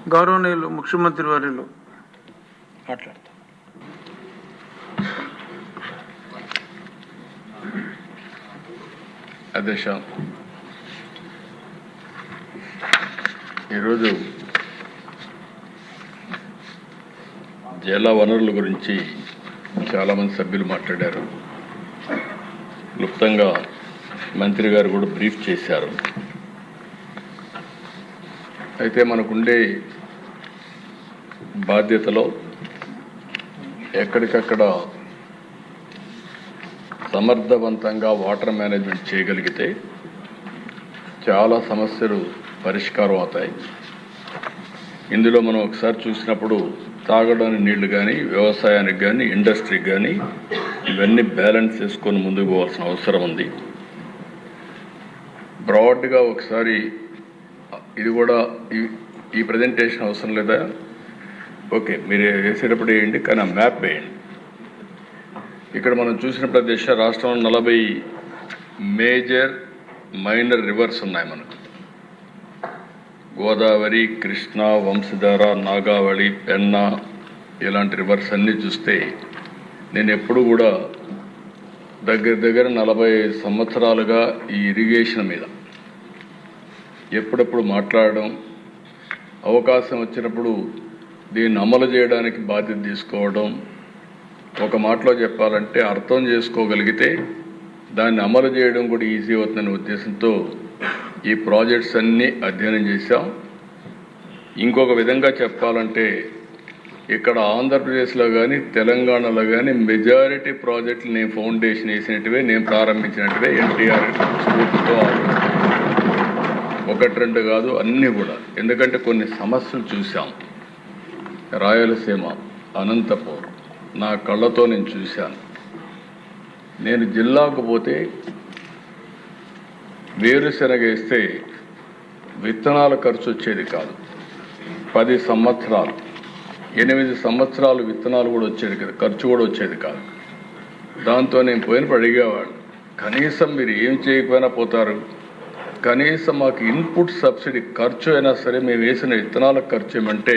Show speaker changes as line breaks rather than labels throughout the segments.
గౌరవనీయులు ముఖ్యమంత్రి వర్యులు మాట్లాడతారు.
అధ్యక్ష, ఈరోజు జల వనరుల గురించి చాలామంది సభ్యులు మాట్లాడారు. క్లుప్తంగా మంత్రి గారు కూడా బ్రీఫ్ చేశారు. అయితే మనకుండే బాధ్యతలో ఎక్కడికక్కడ సమర్థవంతంగా వాటర్ మేనేజ్మెంట్ చేయగలిగితే చాలా సమస్యలు పరిష్కారం అవుతాయి. ఇందులో మనం ఒకసారి చూసినప్పుడు తాగడానికి నీళ్లు కానీ, వ్యవసాయానికి కానీ, ఇండస్ట్రీకి కానీ ఇవన్నీ బ్యాలెన్స్ చేసుకొని ముందుకు పోవాల్సిన అవసరం ఉంది. బ్రాడ్గా ఒకసారి ఇది కూడా ఈ ప్రజెంటేషన్ అవసరం లేదా? ఓకే, మీరు వేసేటప్పుడు వేయండి, కానీ ఆ మ్యాప్ వేయండి. ఇక్కడ మనం చూసినప్పుడు దేశ రాష్ట్రంలో 40 మేజర్ మైనర్ రివర్స్ ఉన్నాయి మనకు. గోదావరి, కృష్ణ, వంశధార, నాగావళి, పెన్నా ఇలాంటి రివర్స్ అన్నీ చూస్తే నేను ఎప్పుడు కూడా దగ్గర 40 సంవత్సరాలుగా ఈ ఇరిగేషన్ మీద ఎప్పుడప్పుడు మాట్లాడడం, అవకాశం వచ్చినప్పుడు దీన్ని అమలు చేయడానికి బాధ్యత తీసుకోవడం, ఒక మాటలో చెప్పాలంటే అర్థం చేసుకోగలిగితే దాన్ని అమలు చేయడం కూడా ఈజీ అవుతుందనే ఉద్దేశంతో ఈ ప్రాజెక్ట్స్ అన్నీ అధ్యయనం చేశాం. ఇంకొక విధంగా చెప్పాలంటే ఇక్కడ ఆంధ్రప్రదేశ్లో కానీ, తెలంగాణలో కానీ మెజారిటీ ప్రాజెక్టులు నేను ఫౌండేషన్ వేసినట్టువే, నేను ప్రారంభించినట్టువే ఎన్టీఆర్ స్ఫూర్తితో 1-2 కాదు, అన్నీ కూడా. ఎందుకంటే కొన్ని సమస్యలు చూసాం. రాయలసీమ, అనంతపూర్ నా కళ్ళతో నేను చూశాను. నేను జిల్లాకు పోతే వేరుశెనగ వేస్తే విత్తనాల ఖర్చు వచ్చేది కాదు. 10 సంవత్సరాలు, 8 సంవత్సరాలు విత్తనాలు కూడా వచ్చేది కదా, ఖర్చు కూడా వచ్చేది కాదు. దాంతో నేను పోయినప్పుడు అడిగేవాడు, కనీసం మీరు ఏం చేయకపోయినా పోతారు, కనీసం మాకు ఇన్పుట్ సబ్సిడీ ఖర్చు అయినా సరే మేము వేసిన విత్తనాలకు ఖర్చు ఏమంటే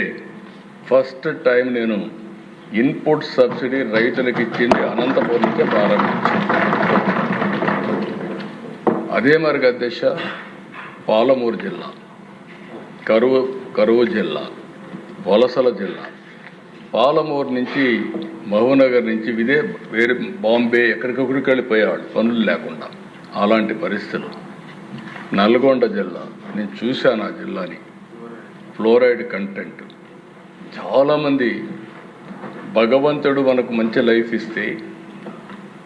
ఫస్ట్ టైం నేను ఇన్పుట్ సబ్సిడీ రైతులకు ఇచ్చింది అనంతపురం నుంచే ప్రారంభించింది. అదే మరి అధ్యక్ష, పాలమూరు జిల్లా, కరువు జిల్లా, వలసల జిల్లా, పాలమూరు నుంచి మహబూబ్నగర్ నుంచి వేరే బాంబే ఎక్కడికొక్కడికి వెళ్ళిపోయేవాడు పనులు లేకుండా. అలాంటి పరిస్థితులు. నల్గొండ జిల్లా నేను చూశాను. ఆ జిల్లాని ఫ్లోరైడ్ కంటెంట్ చాలామంది, భగవంతుడు మనకు మంచి లైఫ్ ఇస్తే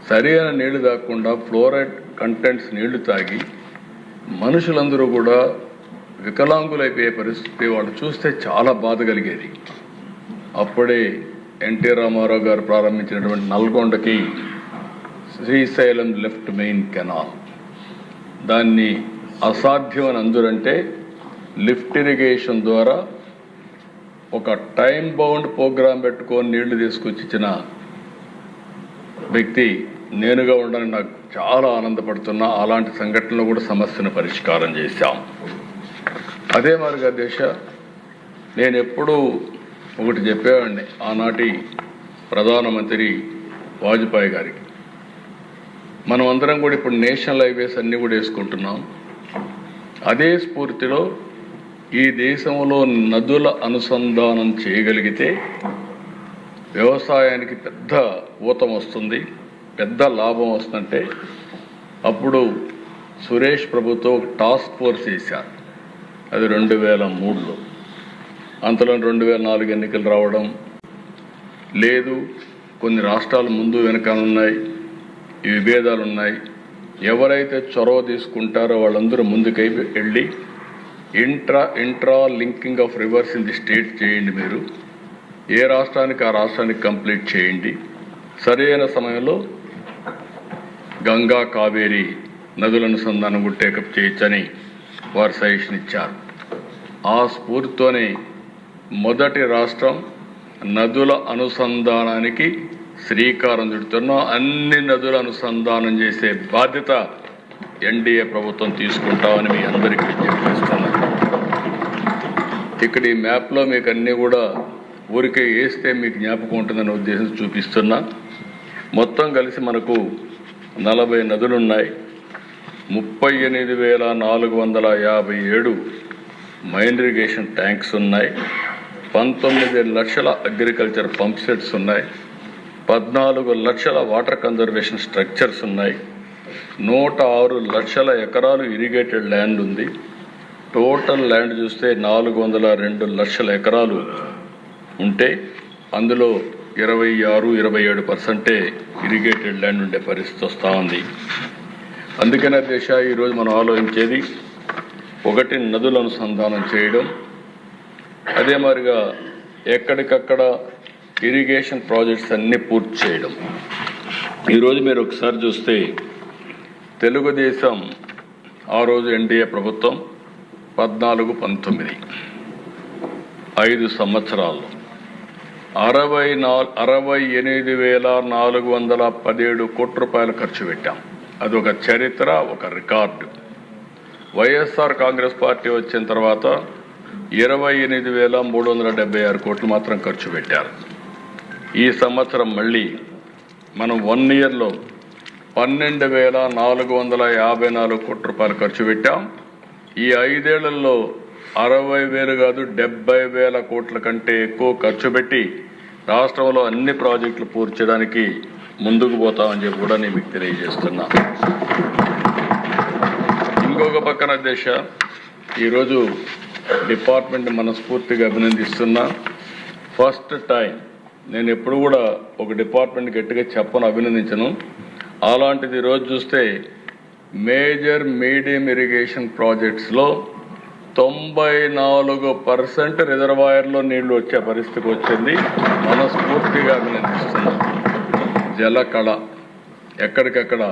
సరైన నీళ్లు తాగకుండా ఫ్లోరైడ్ కంటెంట్స్ నీళ్లు తాగి మనుషులందరూ కూడా వికలాంగులైపోయే పరిస్థితి వాళ్ళు చూస్తే చాలా బాధ కలిగేది. అప్పుడే ఎన్టీ రామారావు గారు ప్రారంభించినటువంటి నల్గొండకి శ్రీశైలం లెఫ్ట్ మెయిన్ కెనాల్, దాన్ని అసాధ్యం అని అందురంటే లిఫ్ట్ ఇరిగేషన్ ద్వారా ఒక టైం బౌండ్ ప్రోగ్రాం పెట్టుకొని నీళ్లు తీసుకొచ్చి ఇచ్చిన వ్యక్తి నేనుగా ఉండడానికి నాకు చాలా ఆనందపడుతున్నా. అలాంటి సంఘటనలు కూడా సమస్యను పరిష్కారం చేశాం. అదే మరి దేశ నేను ఎప్పుడూ ఒకటి చెప్పేవాడిని ఆనాటి ప్రధానమంత్రి వాజ్పేయి గారికి, మనం అందరం కూడా ఇప్పుడు నేషనల్ హైవేస్ అన్నీ కూడా వేసుకుంటున్నాం. అదే స్ఫూర్తిలో ఈ దేశంలో నదుల అనుసంధానం చేయగలిగితే వ్యవసాయానికి పెద్ద ఊతం వస్తుంది, పెద్ద లాభం వస్తుందంటే అప్పుడు సురేష్ ప్రభుతో ఒక టాస్క్ ఫోర్స్ వేశారు. అది 2003లో. అంతలో 2004 ఎన్నికలు రావడం లేదు. కొన్ని రాష్ట్రాలు ముందు వెనకాలన్నాయి, ఈ విభేదాలు ఉన్నాయి. ఎవరైతే చొరవ తీసుకుంటారో వాళ్ళందరూ ముందుకై వెళ్ళి intra linking of rivers in the state చేయండి. మీరు ఏ రాష్ట్రానికి ఆ రాష్ట్రానికి కంప్లీట్ చేయండి. సరైన సమయంలో గంగా, కావేరి నదుల అనుసంధానం కూడా టేకప్ చేయొచ్చని వారు సజెషన్ ఇచ్చారు. ఆ స్ఫూర్తితోనే మొదటి రాష్ట్రం నదుల అనుసంధానానికి శ్రీకారం చుడుతున్నాం. అన్ని నదుల అనుసంధానం చేసే బాధ్యత ఎన్డీఏ ప్రభుత్వం తీసుకుంటామని మీ అందరికీ విజ్ఞప్తి చేస్తున్నాను. ఇక్కడ ఈ మ్యాప్లో మీకు అన్నీ కూడా ఊరికే వేస్తే మీకు జ్ఞాపకం ఉంటుందనే ఉద్దేశం చూపిస్తున్నా. మొత్తం కలిసి మనకు 40 నదులున్నాయి, 38,457 మైన్ ఇరిగేషన్ ట్యాంక్స్ ఉన్నాయి, 19 లక్షల అగ్రికల్చర్ పంప్ సెట్స్ ఉన్నాయి, 14 లక్షల వాటర్ కన్జర్వేషన్ స్ట్రక్చర్స్ ఉన్నాయి, 106 లక్షల ఎకరాలు ఇరిగేటెడ్ ల్యాండ్ ఉంది. టోటల్ ల్యాండ్ చూస్తే 402 లక్షల ఎకరాలు ఉంటే అందులో 26-27% ఇరిగేటెడ్ ల్యాండ్ ఉండే పరిస్థితి వస్తూ ఉంది. అందుకనే ఈరోజు మనం ఆలోచించేది ఒకటి నదుల అనుసంధానం చేయడం, అదే మాదిరిగా ఎక్కడికక్కడ ఇరిగేషన్ ప్రాజెక్ట్స్ అన్నీ పూర్తి చేయడం. ఈరోజు మీరు ఒకసారి చూస్తే తెలుగుదేశం ఆ రోజు ఎన్డీఏ ప్రభుత్వం 14-19 5 సంవత్సరాల్లో 68,417 కోట్ల రూపాయలు ఖర్చు పెట్టాం. అదొక చరిత్ర, ఒక రికార్డు. వైఎస్ఆర్ కాంగ్రెస్ పార్టీ వచ్చిన తర్వాత 28,376 కోట్లు మాత్రం ఖర్చు పెట్టారు. ఈ సంవత్సరం మళ్ళీ మనం 1 ఇయర్లో 12,454 కోట్ల రూపాయలు ఖర్చు పెట్టాం. ఈ 5 ఏళ్లలో 60,000 కాదు 70,000 కోట్ల కంటే ఎక్కువ ఖర్చు పెట్టి రాష్ట్రంలో అన్ని ప్రాజెక్టులు పూర్తి చేయడానికి ముందుకు పోతామని చెప్పి కూడా నేను మీకు తెలియజేస్తున్నా. ఇంకొక పక్కన ఈరోజు డిపార్ట్మెంట్ మనస్ఫూర్తిగా అభినందిస్తున్నా. ఫస్ట్ టైం నేను ఎప్పుడు కూడా ఒక డిపార్ట్మెంట్ గట్టిగా చెప్పను, అభినందించను. అలాంటిది ఈరోజు చూస్తే మేజర్ మీడియం ఇరిగేషన్ ప్రాజెక్ట్స్లో 94% రిజర్వాయర్లో నీళ్లు వచ్చే పరిస్థితికి వచ్చింది. మనస్ఫూర్తిగా అభినందిస్తున్నాం. జలకళ ఎక్కడికక్కడ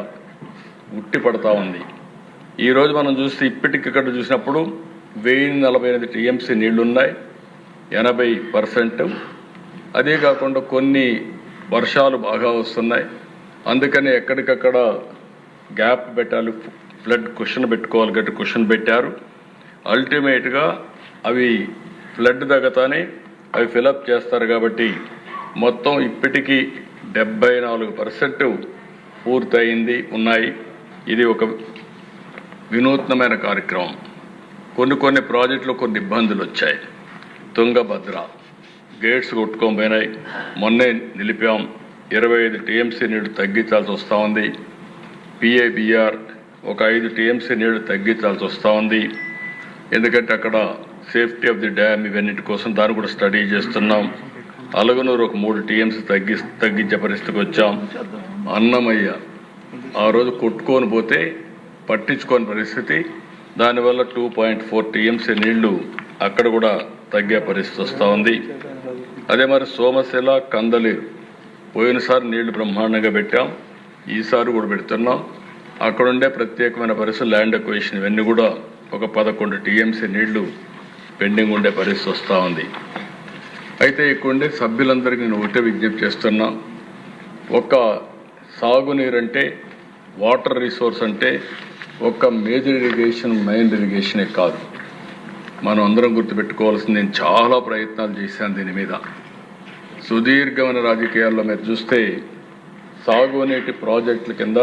ఉట్టి పడతా ఉంది. ఈరోజు మనం చూస్తే ఇప్పటికిక్కడ చూసినప్పుడు 1048 టీఎంసీ నీళ్లున్నాయి, 80%. అదే కాకుండా కొన్ని వర్షాలు బాగా వస్తున్నాయి, అందుకని ఎక్కడికక్కడ గ్యాప్ పెట్టాలి, ఫ్లడ్ క్వశ్చన్ పెట్టుకోవాలి, గట్టి క్వశ్చన్ పెట్టారు. అల్టిమేట్గా అవి ఫ్లడ్ తగ్గతానే అవి ఫిలప్ చేస్తారు. కాబట్టి మొత్తం ఇప్పటికీ 74% పూర్తయింది ఉన్నాయి. ఇది ఒక వినూత్నమైన కార్యక్రమం. కొన్ని ప్రాజెక్టులు కొన్ని ఇబ్బందులు వచ్చాయి. తుంగభద్ర గేట్స్ కొట్టుకొని పోయినాయి, మొన్నే నిలిపాం. 25 టీఎంసీ నీళ్లు తగ్గించాల్సి వస్తూ ఉంది. పిఐబిఆర్ ఒక 5 టీఎంసీ నీళ్లు తగ్గించాల్సి వస్తూ ఉంది. ఎందుకంటే అక్కడ సేఫ్టీ ఆఫ్ ది డ్యామ్ ఇవన్నిటి కోసం దాన్ని కూడా స్టడీ చేస్తున్నాం. అలగనూరు ఒక 3 టీఎంసీ తగ్గించే పరిస్థితికి వచ్చాం. అన్నమయ్య ఆ రోజు కొట్టుకొని పోతే పట్టించుకోని పరిస్థితి, దానివల్ల 2.4 టీఎంసీ నీళ్లు అక్కడ కూడా తగ్గే పరిస్థితి వస్తూ ఉంది. అదే మరి సోమశిల కందలేరు పోయినసారి నీళ్లు బ్రహ్మాండంగా పెట్టాం, ఈసారి కూడా పెడుతున్నాం. అక్కడుండే ప్రత్యేకమైన పరిస్థితులు ల్యాండ్ ఎక్వేషన్ ఇవన్నీ కూడా ఒక 11 టీఎంసీ నీళ్లు పెండింగ్ ఉండే పరిస్థితి వస్తూ ఉంది. అయితే ఇక్కడుండే సభ్యులందరికీ నేను ఒకటే విజ్ఞప్తి చేస్తున్నా, ఒక సాగునీరు అంటే వాటర్ రిసోర్స్ అంటే ఒక మేజర్ ఇరిగేషన్ మైన్ ఇరిగేషనే కాదు. మనం అందరం గుర్తుపెట్టుకోవాల్సింది, నేను చాలా ప్రయత్నాలు చేశాను దీని మీద. సుదీర్ఘమైన రాజకీయాల్లో మీరు చూస్తే సాగునీటి ప్రాజెక్టుల కింద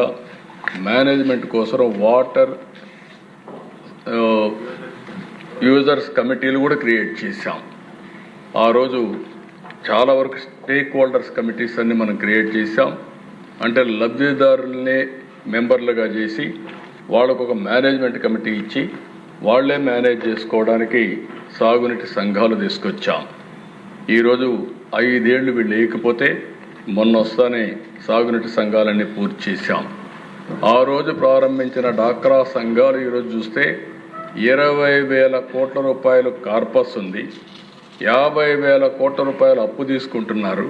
మేనేజ్మెంట్ కోసం వాటర్ యూజర్స్ కమిటీలు కూడా క్రియేట్ చేశాం. ఆ రోజు చాలా వరకు స్టేక్ హోల్డర్స్ కమిటీస్ అన్ని మనం క్రియేట్ చేశాం. అంటే లబ్ధిదారులనే మెంబర్లుగా చేసి వాళ్ళకు ఒక మేనేజ్మెంట్ కమిటీ ఇచ్చి వాళ్లే మేనేజ్ చేసుకోవడానికి సాగునీటి సంఘాలు తీసుకొచ్చాం. ఈరోజు 5 ఏళ్ళు వీళ్ళు లేకపోతే మొన్న వస్తానే సాగునీటి సంఘాలన్నీ పూర్తి చేశాం. ఆ రోజు ప్రారంభించిన డాక్రా సంఘాలు ఈరోజు చూస్తే 20,000 కోట్ల రూపాయలు కార్పస్ ఉంది, 50,000 కోట్ల రూపాయలు అప్పు తీసుకుంటున్నారు.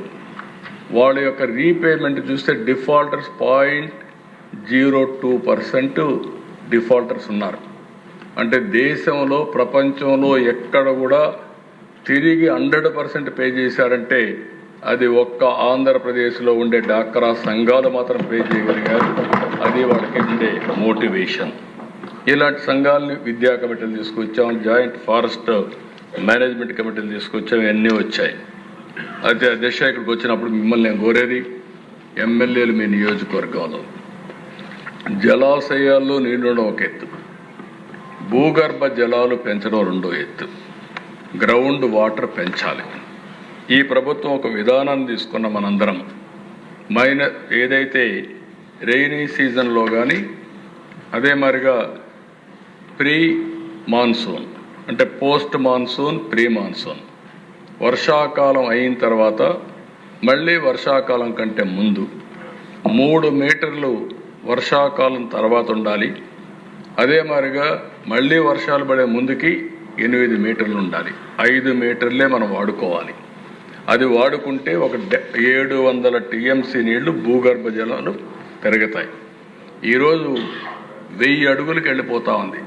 వాళ్ళ యొక్క రీపేమెంట్ చూస్తే డిఫాల్టర్స్ 0.02% డిఫాల్టర్స్ ఉన్నారు. అంటే దేశంలో ప్రపంచంలో ఎక్కడ కూడా తిరిగి 100% పే చేశారంటే అది ఒక్క ఆంధ్రప్రదేశ్లో ఉండే డాక్రా సంఘాలు మాత్రం పే చేయగలిగారు. అది వాళ్ళకి ఉండే మోటివేషన్. ఇలాంటి సంఘాలని విద్యా కమిటీలు తీసుకొచ్చాం, జాయింట్ ఫారెస్ట్ మేనేజ్మెంట్ కమిటీలు తీసుకొచ్చాం, ఇవన్నీ వచ్చాయి. అయితే అధ్యక్ష ఇక్కడికి వచ్చినప్పుడు మిమ్మల్ని నేను కోరేది, ఎమ్మెల్యేలు మీ నియోజకవర్గంలో జలాశయాల్లో నీళ్లు ఒక ఎత్తు, భూగర్భ జలాలు పెంచడం రెండో ఎత్తు, గ్రౌండ్ వాటర్ పెంచాలి. ఈ ప్రభుత్వం ఒక విధానాన్ని తీసుకున్న మనందరం ఏదైతే రెయినీ సీజన్లో కానీ అదే మరిగా ప్రీ మాన్సూన్ అంటే పోస్ట్ మాన్సూన్, ప్రీ మాన్సూన్, వర్షాకాలం అయిన తర్వాత మళ్ళీ వర్షాకాలం కంటే ముందు 3 మీటర్లు వర్షాకాలం తర్వాత ఉండాలి. అదే మాదిరిగా మళ్ళీ వర్షాలు పడే ముందుకి 8 మీటర్లు ఉండాలి. 5 మీటర్లే మనం వాడుకోవాలి. అది వాడుకుంటే ఒక 700 టీఎంసీ నీళ్లు భూగర్భ జలాలు పెరుగుతాయి. ఈరోజు 1000 అడుగులకు వెళ్ళిపోతా ఉంది.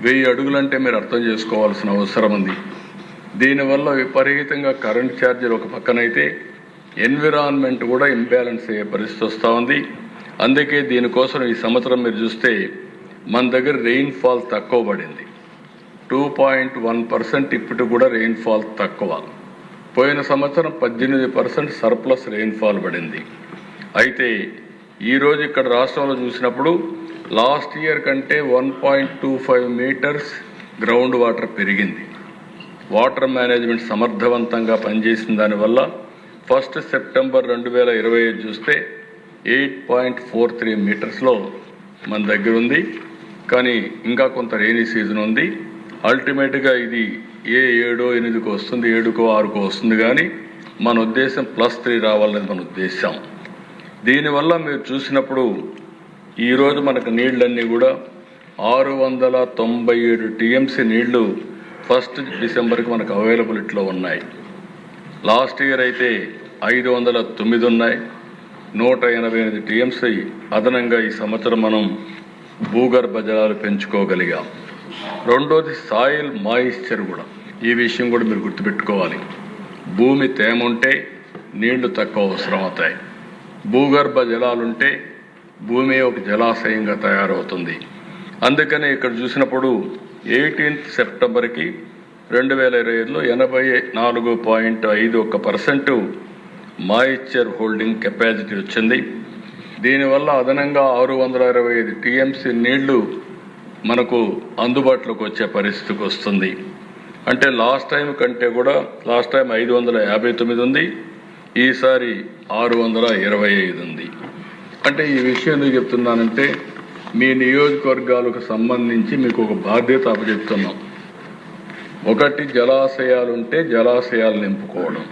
1000 అడుగులంటే మీరు అర్థం చేసుకోవాల్సిన అవసరం ఉంది. దీనివల్ల విపరీతంగా కరెంట్ ఛార్జీలు ఒక పక్కనైతే ఎన్విరాన్మెంట్ కూడా ఇంబ్యాలెన్స్ అయ్యే పరిస్థితి వస్తూ ఉంది. అందుకే దీనికోసం ఈ సంవత్సరం మీరు చూస్తే మన దగ్గర రెయిన్ఫాల్ తక్కువ పడింది. 2.1% ఇప్పటికి కూడా రెయిన్ఫాల్ తక్కువ. పోయిన సంవత్సరం 18% సర్ప్లస్ రెయిన్ఫాల్ పడింది. అయితే ఈరోజు ఇక్కడ రాష్ట్రంలో చూసినప్పుడు లాస్ట్ ఇయర్ కంటే 1.25 మీటర్స్ గ్రౌండ్ వాటర్ పెరిగింది. వాటర్ మేనేజ్మెంట్ సమర్థవంతంగా పనిచేసిన దానివల్ల 1 సెప్టెంబర్ 2025 చూస్తే 8.43 మీటర్స్లో మన దగ్గర ఉంది. కానీ ఇంకా కొంత రెయినీ సీజన్ ఉంది. అల్టిమేట్గా ఇది 7, 8కు వస్తుంది, 7కో 6కో వస్తుంది. కానీ మన ఉద్దేశం +3 రావాలని మన ఉద్దేశం. దీనివల్ల మీరు చూసినప్పుడు ఈరోజు మనకు నీళ్ళన్నీ కూడా 697 టీఎంసీ నీళ్లు 1 డిసెంబర్కి మనకు అవైలబిలిటీలో ఉన్నాయి. లాస్ట్ ఇయర్ అయితే 509 ఉన్నాయి. 188 టీఎంసీ అదనంగా ఈ సంవత్సరం మనం భూగర్భ జలాలు పెంచుకోగలిగాం. రెండోది సాయిల్ మాయిశ్చర్ కూడా. ఈ విషయం కూడా మీరు గుర్తుపెట్టుకోవాలి. భూమి తేమ ఉంటే నీళ్లు తక్కువ అవసరం అవుతాయి. భూగర్భ జలాలుంటే భూమి ఒక జలాశయంగా తయారవుతుంది. అందుకనే ఇక్కడ చూసినప్పుడు 18 సెప్టెంబర్కి 2025లో 84.51% మాయిశ్చర్ హోల్డింగ్ కెపాసిటీ వచ్చింది. దీనివల్ల అదనంగా 625 టీఎంసీ నీళ్లు మనకు అందుబాటులోకి వచ్చే పరిస్థితికి వస్తుంది. అంటే లాస్ట్ టైం కంటే కూడా లాస్ట్ టైం 559 ఉంది, ఈసారి 625 ఉంది. అంటే ఈ విషయం ఎందుకు చెప్తున్నానంటే మీ నియోజకవర్గాలకు సంబంధించి మీకు ఒక బాధ్యత అప్పచెప్తున్నాం. ఒకటి జలాశయాలుంటే జలాశయాలు నింపుకోవడం,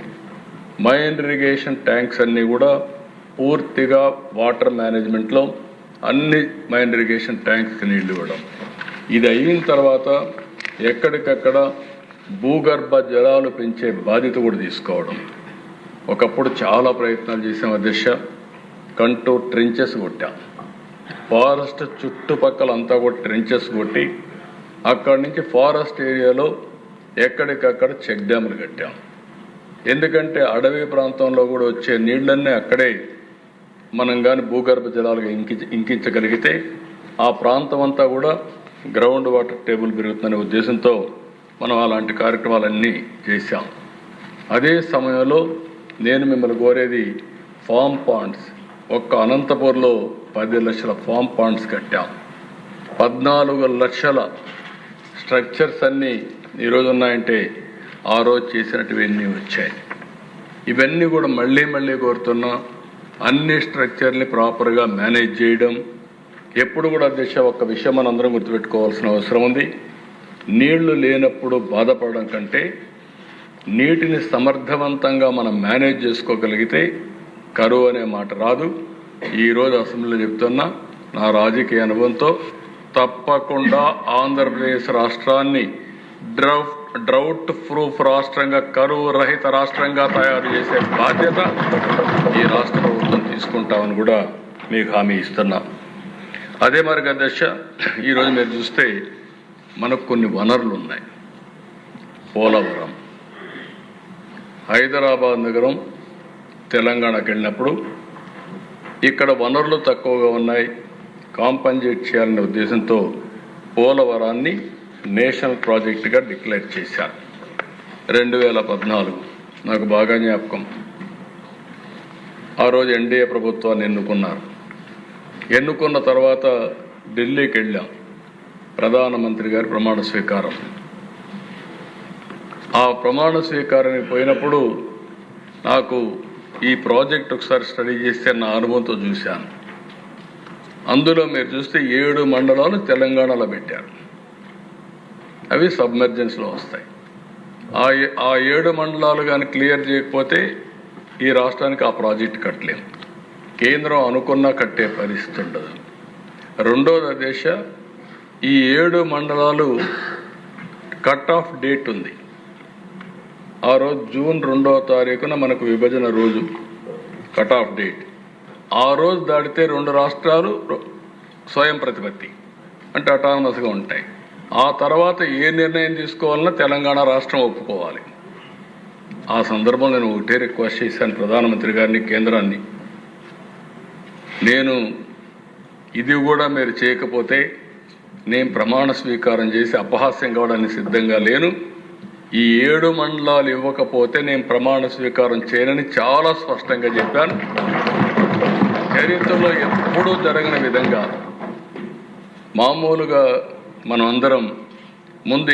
మైన్ ఇరిగేషన్ ట్యాంక్స్ అన్నీ కూడా పూర్తిగా వాటర్ మేనేజ్మెంట్లో అన్ని మైన్ ఇరిగేషన్ ట్యాంక్స్కి నీళ్లు ఇవ్వడం. ఇది అయిన తర్వాత ఎక్కడికక్కడ భూగర్భ జలాలు పెంచే బాధ్యత కూడా తీసుకోవడం. ఒకప్పుడు చాలా ప్రయత్నాలు చేసాం అధ్యక్ష. కంటూర్ ట్రెంచెస్ కొట్టాం, ఫారెస్ట్ చుట్టుపక్కల అంతా కూడా ట్రెంచెస్ కొట్టి అక్కడి నుంచి ఫారెస్ట్ ఏరియాలో ఎక్కడికక్కడ చెక్ డ్యాములు కట్టాం. ఎందుకంటే అడవి ప్రాంతంలో కూడా వచ్చే నీళ్ళన్నీ అక్కడే మనం కానీ భూగర్భ జలాలుగా ఇంకించగలిగితే ఆ ప్రాంతం అంతా కూడా గ్రౌండ్ వాటర్ టేబుల్ పెరుగుతుందనే ఉద్దేశంతో మనం అలాంటి కార్యక్రమాలన్నీ చేశాం. అదే సమయంలో నేను మిమ్మల్ని కోరేది ఫామ్ పాండ్స్. ఒక్క అనంతపూర్లో 10 లక్షల ఫామ్ పాండ్స్ కట్టాం. 14 లక్షల స్ట్రక్చర్స్ అన్నీ ఈరోజు ఉన్నాయంటే ఆ రోజు చేసినట్టువన్నీ వచ్చాయి. ఇవన్నీ కూడా మళ్ళీ కోరుతున్నా అన్ని స్ట్రక్చర్ని ప్రాపర్గా మేనేజ్ చేయడం. ఎప్పుడు కూడా అధ్యక్ష ఒక్క విషయం మనందరం గుర్తుపెట్టుకోవాల్సిన అవసరం ఉంది. నీళ్లు లేనప్పుడు బాధపడడం కంటే నీటిని సమర్థవంతంగా మనం మేనేజ్ చేసుకోగలిగితే కరువు అనే మాట రాదు. ఈరోజు అసెంబ్లీలో చెప్తున్నా నా రాజకీయ అనుభవంతో తప్పకుండా ఆంధ్రప్రదేశ్ రాష్ట్రాన్ని డ్రౌట్ ప్రూఫ్ రాష్ట్రంగా, కరువు రహిత రాష్ట్రంగా తయారు చేసే బాధ్యత ఈ రాష్ట్ర ప్రభుత్వం తీసుకుంటామని కూడా మీకు హామీ ఇస్తున్నా. అదే మరి అధ్యక్ష ఈరోజు మీరు చూస్తే మనకు కొన్ని వనరులు ఉన్నాయి. పోలవరం, హైదరాబాద్ నగరం, తెలంగాణకు వెళ్ళినప్పుడు ఇక్కడ వనరులు తక్కువగా ఉన్నాయి, కాంపన్సేట్ చేయాలనే ఉద్దేశంతో పోలవరాన్ని నేషనల్ ప్రాజెక్టుగా డిక్లేర్ చేశారు. 2014 నాకు బాగా జ్ఞాపకం. ఆ రోజు ఎన్డీఏ ప్రభుత్వాన్ని ఎన్నుకున్న తర్వాత ఢిల్లీకి వెళ్ళాం. ప్రధానమంత్రి గారి ప్రమాణ స్వీకారం. ఆ ప్రమాణ స్వీకారానికి పోయినప్పుడు నాకు ఈ ప్రాజెక్ట్ ఒకసారి స్టడీ చేస్తే నా అనుభవంతో చూశాను. అందులో మీరు చూస్తే 7 మండలాలు తెలంగాణలో పెట్టారు. అవి సబ్మెర్జెన్స్లో వస్తాయి. ఆ 7 మండలాలు కానీ క్లియర్ చేయకపోతే ఈ రాష్ట్రానికి ఆ ప్రాజెక్ట్ కట్టలేము. కేంద్రం అనుకున్నా కట్టే పరిస్థితి ఉండదు. రెండోది దిశ, ఈ 7 మండలాలు కట్ ఆఫ్ డేట్ ఉంది. ఆ రోజు జూన్ 2వ తారీఖున మనకు విభజన రోజు కట్ ఆఫ్ డేట్. ఆ రోజు దాటితే 2 రాష్ట్రాలు స్వయం ప్రతిపత్తి అంటే అటానమస్గా ఉంటాయి. ఆ తర్వాత ఏ నిర్ణయం తీసుకోవాలన్నా తెలంగాణ రాష్ట్రం ఒప్పుకోవాలి. ఆ సందర్భంలో నేను ఒకటే రిక్వెస్ట్ చేశాను ప్రధానమంత్రి గారిని, కేంద్రాన్ని. నేను ఇది కూడా మీరు చేయకపోతే నేను ప్రమాణ స్వీకారం చేసి అపహాస్యం కావడానికి సిద్ధంగా లేను. ఈ 7 మండలాలు ఇవ్వకపోతే నేను ప్రమాణ స్వీకారం చేయనని చాలా స్పష్టంగా చెప్పాను. చరిత్రలో ఎప్పుడూ జరగని విధంగా మామూలుగా మనం అందరం ముందు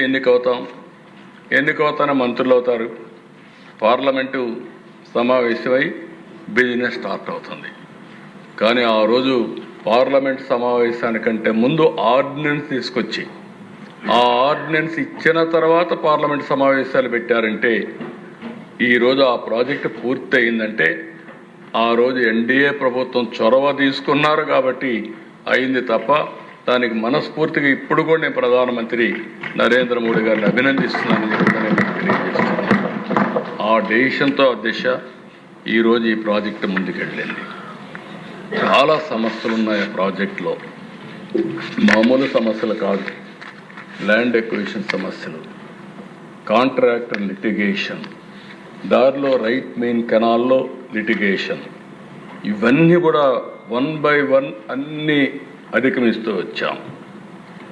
ఎన్నికవుతానే మంత్రులు అవుతారు, పార్లమెంటు సమావేశమై బిజినెస్ స్టార్ట్ అవుతుంది. కానీ ఆ రోజు పార్లమెంట్ సమావేశానికంటే ముందు ఆర్డినెన్స్ తీసుకొచ్చి ఆ ఆర్డినెన్స్ ఇచ్చిన తర్వాత పార్లమెంట్ సమావేశాలు పెట్టారంటే ఈరోజు ఆ ప్రాజెక్టు పూర్తి అయిందంటే ఆ రోజు ఎన్డీఏ ప్రభుత్వం చొరవ తీసుకున్నారు కాబట్టి అయింది తప్ప దానికి మనస్ఫూర్తిగా ఇప్పుడు కూడా నేను ప్రధానమంత్రి నరేంద్ర మోడీ గారిని అభినందిస్తున్నానని చెప్తాను, తెలియజేస్తున్నాను. ఆ డెసిషన్తో దిశ ఈరోజు ఈ ప్రాజెక్టు ముందుకెళ్ళింది. చాలా సమస్యలు ఉన్నాయి ఆ ప్రాజెక్టులో, మామూలు సమస్యలు కాదు. ల్యాండ్ ఎక్విజిషన్ సమస్యలు, కాంట్రాక్టర్ లిటిగేషన్, దారిలో రైట్ మెయిన్ కెనాల్లో లిటిగేషన్, ఇవన్నీ కూడా 1 by 1 అన్నీ అధిగమిస్తూ వచ్చాం.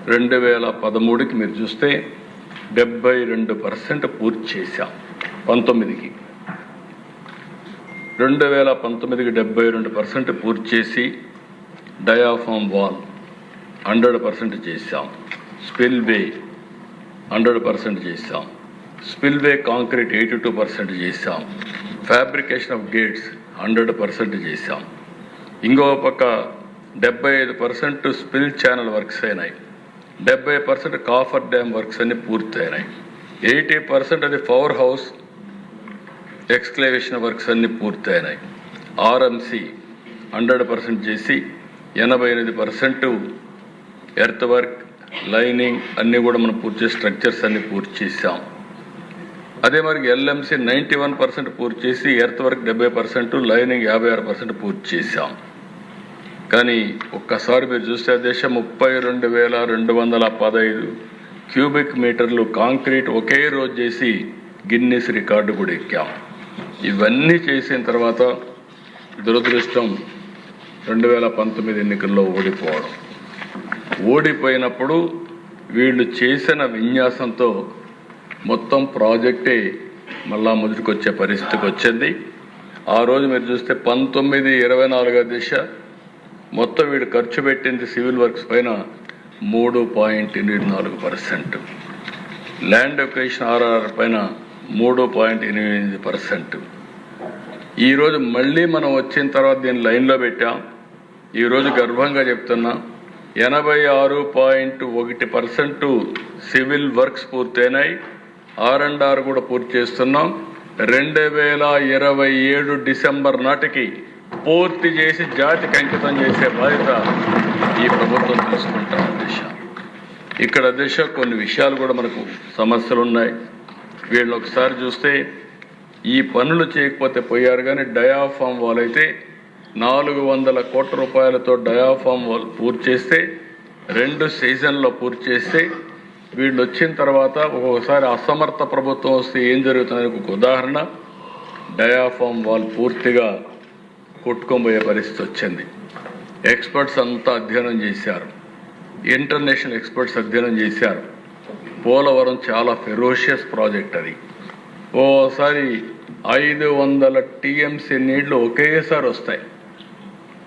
2013కి మీరు చూస్తే 72% పూర్తి చేశాం. 19కి 2019కి 72% పూర్తి చేసి డయాఫామ్ వాల్ 100% చేశాం. స్పిల్వే 100% చేశాం. స్పిల్వే కాంక్రీట్ 82% చేశాం. ఫ్యాబ్రికేషన్ ఆఫ్ గేట్స్ 100% చేశాం. ఇంకో పక్క 75% స్పిల్ ఛానల్ వర్క్స్ అయినాయి. 70% కాఫర్ డ్యామ్ వర్క్స్ అన్ని పూర్తయినాయి. 80% అది పవర్ హౌస్ ఎక్స్క్లేవేషన్ వర్క్స్ అన్ని పూర్తయినాయి. ఆర్ఎంసి 100% చేసి 88% ఎర్త్ వర్క్, లైనింగ్ అన్నీ కూడా మనం పూర్తి చేసి స్ట్రక్చర్స్ అన్ని పూర్తి చేసాం. అదే మరి ఎల్ఎంసి 91% పూర్తి చేసి ఎర్త్ వర్క్ 70%, లైనింగ్ 56% పూర్తి చేశాం. కానీ ఒక్కసారి మీరు చూస్తే దేశం 32,215 క్యూబిక్ మీటర్లు కాంక్రీట్ ఒకే రోజు చేసి గిన్నెస్ రికార్డు కూడా ఎక్కాం. ఇవన్నీ చేసిన తర్వాత దురదృష్టం 2019 ఎన్నికల్లో ఓడిపోయినప్పుడు వీళ్ళు చేసిన విన్యాసంతో మొత్తం ప్రాజెక్టే మళ్ళా మొదటికొచ్చే పరిస్థితికి వచ్చింది. ఆ రోజు మీరు చూస్తే 19-24 దిశ మొత్తం వీడు ఖర్చు పెట్టింది సివిల్ వర్క్స్ పైన 3.84%, ల్యాండ్ ఎక్విజిషన్ ఆర్ఆర్ పైన 3.88%. ఈరోజు మళ్ళీ మనం వచ్చిన తర్వాత దీన్ని లైన్లో పెట్టాం. ఈరోజు గర్వంగా చెప్తున్నా 86.1% సివిల్ వర్క్స్ పూర్తయినాయి. R&R కూడా పూర్తి చేస్తున్నాం. 2027 డిసెంబర్ నాటికి పూర్తి చేసి జాతికి అంకితం చేసే బాధ్యత ఈ ప్రభుత్వం తీసుకుంటాం. ఇక్కడ దిశ కొన్ని విషయాలు కూడా మనకు సమస్యలు ఉన్నాయి. వీళ్ళు ఒకసారి చూస్తే ఈ పనులు చేయకపోతే పోయారు. కానీ డయాఫామ్ వాల్ అయితే 400 కోట్ల రూపాయలతో డయాఫామ్ వాల్ పూర్తి చేస్తే 2 సీజన్లో పూర్తి చేస్తే వీళ్ళు వచ్చిన తర్వాత ఒక్కొక్కసారి అసమర్థ ప్రభుత్వం వస్తే ఏం జరుగుతుందని ఒక ఉదాహరణ, డయాఫామ్ వాల్ పూర్తిగా కొట్టుకోబోయే పరిస్థితి వచ్చింది. ఎక్స్పర్ట్స్ అంతా అధ్యయనం చేశారు, ఇంటర్నేషనల్ ఎక్స్పర్ట్స్ అధ్యయనం చేశారు. పోలవరం చాలా ఫెరోషియస్ ప్రాజెక్ట్. అది ఓసారి 500 టీఎంసీ నీళ్లు ఒకేసారి వస్తాయి.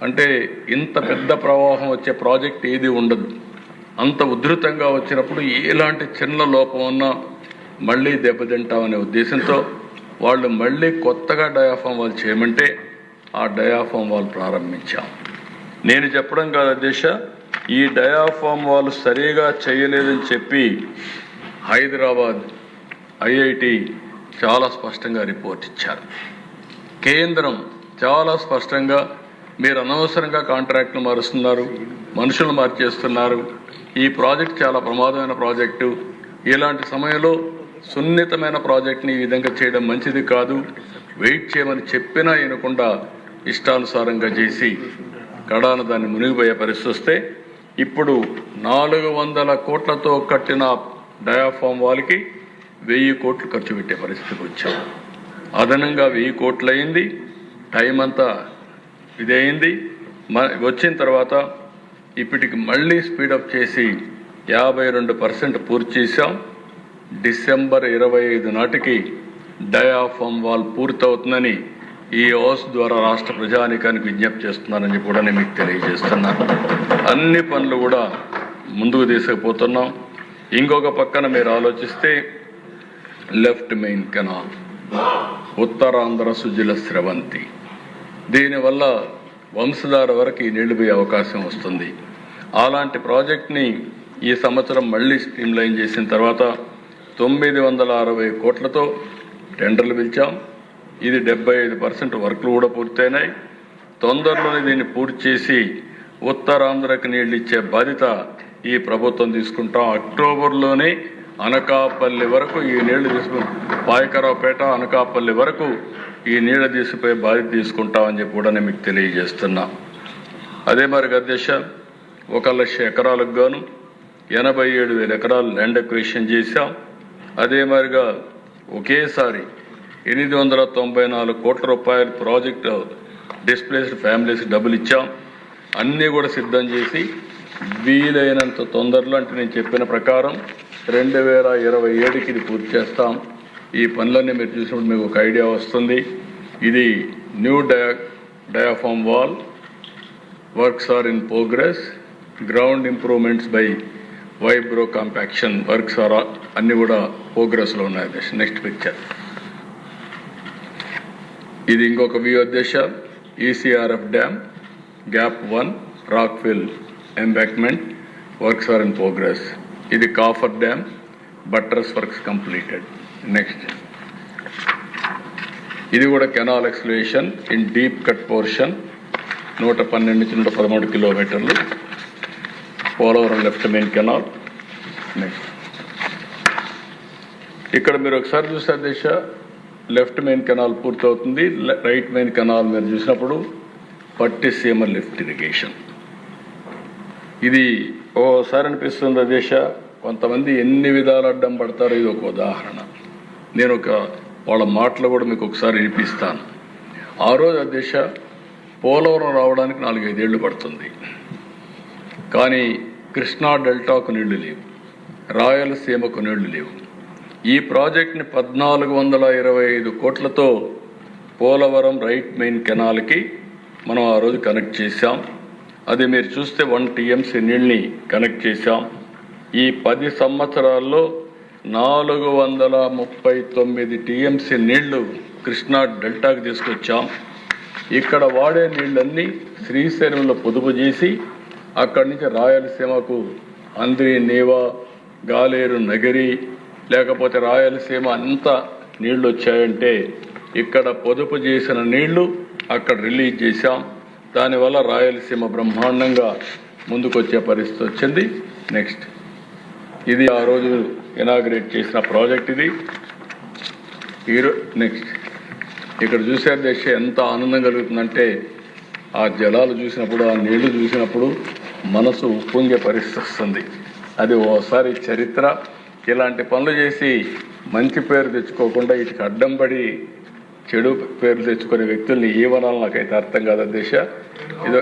అంటే ఇంత పెద్ద ప్రవాహం వచ్చే ప్రాజెక్ట్ ఏది ఉండదు. అంత ఉధృతంగా వచ్చినప్పుడు ఎలాంటి చిన్న లోపం ఉన్నా మళ్ళీ దెబ్బతింటామనే ఉద్దేశంతో వాళ్ళు మళ్ళీ కొత్తగా డయాఫామ్ వాల్ చేయమంటే ఆ డయాఫామ్ వాల్ ప్రారంభించాం. నేను చెప్పడం కాదు అధ్యక్ష, ఈ డయాఫామ్ వాళ్ళు సరిగా చేయలేదని చెప్పి హైదరాబాద్ ఐఐటి చాలా స్పష్టంగా రిపోర్ట్ ఇచ్చారు. కేంద్రం చాలా స్పష్టంగా మీరు అనవసరంగా కాంట్రాక్టులు మారుస్తున్నారు, మనుషులు మార్చేస్తున్నారు, ఈ ప్రాజెక్ట్ చాలా ప్రమాదమైన ప్రాజెక్టు, ఇలాంటి సమయంలో సున్నితమైన ప్రాజెక్ట్ని ఈ విధంగా చేయడం మంచిది కాదు, వెయిట్ చేయమని చెప్పినా వినకుండా ఇష్టానుసారంగా చేసి కడాన దాన్ని మునిగిపోయే పరిస్థితి వస్తే ఇప్పుడు 400 కోట్లతో కట్టిన డయాఫామ్ వాళ్ళకి 1000 కోట్లు ఖర్చు పెట్టే పరిస్థితికి వచ్చాం. అదనంగా 1000 కోట్లు అయింది, టైం అంతా ఇదయింది. వచ్చిన తర్వాత ఇప్పటికి మళ్ళీ స్పీడప్ చేసి 52% పూర్తి చేశాం. డిసెంబర్ 25 నాటికి డయాఫామ్ వాల్ పూర్తవుతుందని ఈ హౌస్ ద్వారా రాష్ట్ర ప్రజానీకానికి విజ్ఞప్తి చేస్తున్నానని కూడా నేను మీకు తెలియజేస్తున్నాను. అన్ని పనులు కూడా ముందుకు తీసుకుపోతున్నాం. ఇంకొక పక్కన మీరు ఆలోచిస్తే left main canal, Uttarandhra Sujala Sravanthi, దీనివల్ల వంశధార వరకు ఈ నీళ్లు పోయే అవకాశం వస్తుంది. అలాంటి ప్రాజెక్ట్ని ఈ సంవత్సరం మళ్ళీ స్ట్రీమ్లైన్ చేసిన తర్వాత 960 కోట్లతో టెండర్లు పిలిచాం. ఇది 75% వర్క్లు కూడా పూర్తయినాయి. తొందరలోనే దీన్ని పూర్తి చేసి ఉత్తరాంధ్రకి నీళ్ళు ఇచ్చే బాధ్యత ఈ ప్రభుత్వం తీసుకుంటాం. అక్టోబర్లోనే అనకాపల్లి వరకు ఈ నీళ్లు తీసుకు పాయకరావుపేట అనకాపల్లి వరకు ఈ నీళ్లు తీసుకుపోయే బాధ్యత తీసుకుంటామని చెప్పి కూడా నేను మీకు తెలియజేస్తున్నా. అదే మరి అధ్యక్ష, 1,00,000 ఎకరాలకు గాను 87,000 ఎకరాలు ల్యాండ్ అక్విజిషన్ చేశాం. అదే మరిగా ఒకేసారి 894 కోట్ల రూపాయల ప్రాజెక్టు డిస్ప్లేస్డ్ ఫ్యామిలీస్ డబ్బులు ఇచ్చాం. అన్నీ కూడా సిద్ధం చేసి వీలైనంత తొందరలో, అంటే నేను చెప్పిన ప్రకారం 2027కి ఇది పూర్తి చేస్తాం. ఈ పనులన్నీ మీరు చూసినప్పుడు మీకు ఒక ఐడియా వస్తుంది. ఇది new diaphragm wall works are in progress, ground improvements by vibro compaction works are అన్నీ కూడా ప్రోగ్రెస్లో ఉన్నాయి. నెక్స్ట్ పిక్చర్ ఇది ఇంకొక వ్యూ అధ్యక్ష. ECRF dam gap 1 rockfill embankment works are in progress. ఇది coffer dam buttress works completed. Next ఇది కూడా canal excavation in deep cut portion 112 నుంచి 113 కిలోమీటర్లు Polavaram left main canal. Next ఇక్కడ మీరు ఒకసారి చూస్తే దిశ లెఫ్ట్ మెయిన్ కెనాల్ పూర్తవుతుంది. రైట్ మెయిన్ కెనాల్ మీరు చూసినప్పుడు పట్టిసీమ లిఫ్ట్ ఇరిగేషన్. ఇది ఓసారి అనిపిస్తుంది దిశ, కొంతమంది ఎన్ని విధాలు అడ్డం పడతారో ఇది ఒక ఉదాహరణ. నేను వాళ్ళ మాటలు కూడా మీకు ఒకసారి వినిపిస్తాను. ఆ రోజు దిశ పోలవరం రావడానికి 4-5 ఏళ్ళు పడుతుంది. కానీ కృష్ణా డెల్టాకు నీళ్లు లేవు, రాయలసీమకు నీళ్లు లేవు. ఈ ప్రాజెక్ట్ని 1425 కోట్లతో పోలవరం రైట్ మెయిన్ కెనాల్కి మనం ఆ రోజు కనెక్ట్ చేశాం. అది మీరు చూస్తే 1 టీఎంసీ నీళ్ళని కనెక్ట్ చేశాం. ఈ 10 సంవత్సరాల్లో 439 టీఎంసీ నీళ్లు కృష్ణా డెల్టాకి తీసుకొచ్చాం. ఇక్కడ వాడే నీళ్ళన్నీ శ్రీశైలంలో పొదుపు చేసి అక్కడి నుంచి రాయలసీమకు అంద్రి, నీవా, గాలేరు, నగరి, లేకపోతే రాయలసీమ అంతా నీళ్లు వచ్చాయంటే ఇక్కడ పొదుపు చేసిన నీళ్లు అక్కడ రిలీజ్ చేశాం. దానివల్ల రాయలసీమ బ్రహ్మాండంగా ముందుకొచ్చే పరిస్థితి వచ్చింది. నెక్స్ట్ ఇది ఆ రోజు ఇనాగ్రేట్ చేసిన ప్రాజెక్ట్ ఇది. నెక్స్ట్ ఇక్కడ చూసే దేశ ఎంత ఆనందం కలుగుతుందంటే ఆ జలాలు చూసినప్పుడు, ఆ నీళ్లు చూసినప్పుడు మనసు ఉప్పొంగే పరిస్థితి వస్తుంది. అది ఓసారి చరిత్ర. ఇలాంటి పనులు చేసి మంచి పేరు తెచ్చుకోకుండా వీటికి అడ్డం పడి చెడు పేర్లు తెచ్చుకునే వ్యక్తుల్ని ఏమనాలి నాకైతే అర్థం కాదు దిశ. ఇది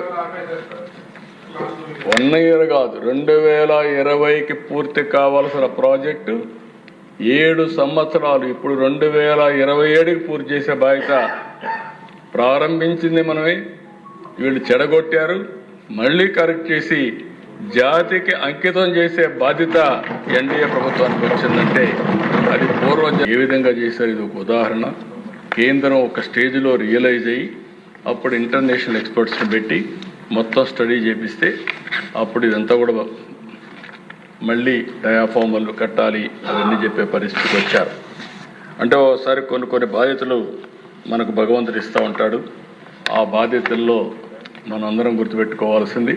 1 year కాదు, 2020కి పూర్తి కావాల్సిన ప్రాజెక్టు 7 సంవత్సరాలు ఇప్పుడు 2027కి పూర్తి చేసే బాధ్యత. ప్రారంభించింది మనమే, వీళ్ళు చెడగొట్టారు, మళ్ళీ కరెక్ట్ చేసి జాతికి అంకితం చేసే బాధ్యత ఎన్డీఏ ప్రభుత్వానికి వచ్చిందంటే అది పూర్వం ఏ విధంగా చేశారు. ఇది ఒక ఉదాహరణ. కేంద్రం ఒక స్టేజ్లో రియలైజ్ అయ్యి అప్పుడు ఇంటర్నేషనల్ ఎక్స్పర్ట్స్ని పెట్టి మొత్తం స్టడీ చేపిస్తే అప్పుడు ఇదంతా కూడా మళ్ళీ డయాఫార్మర్లు కట్టాలి అవన్నీ చెప్పే పరిస్థితికి వచ్చారు. అంటే ఒకసారి కొన్ని బాధ్యతలు మనకు భగవంతుడు ఇస్తూ ఉంటాడు. ఆ బాధ్యతల్లో మనందరం గుర్తుపెట్టుకోవాల్సింది,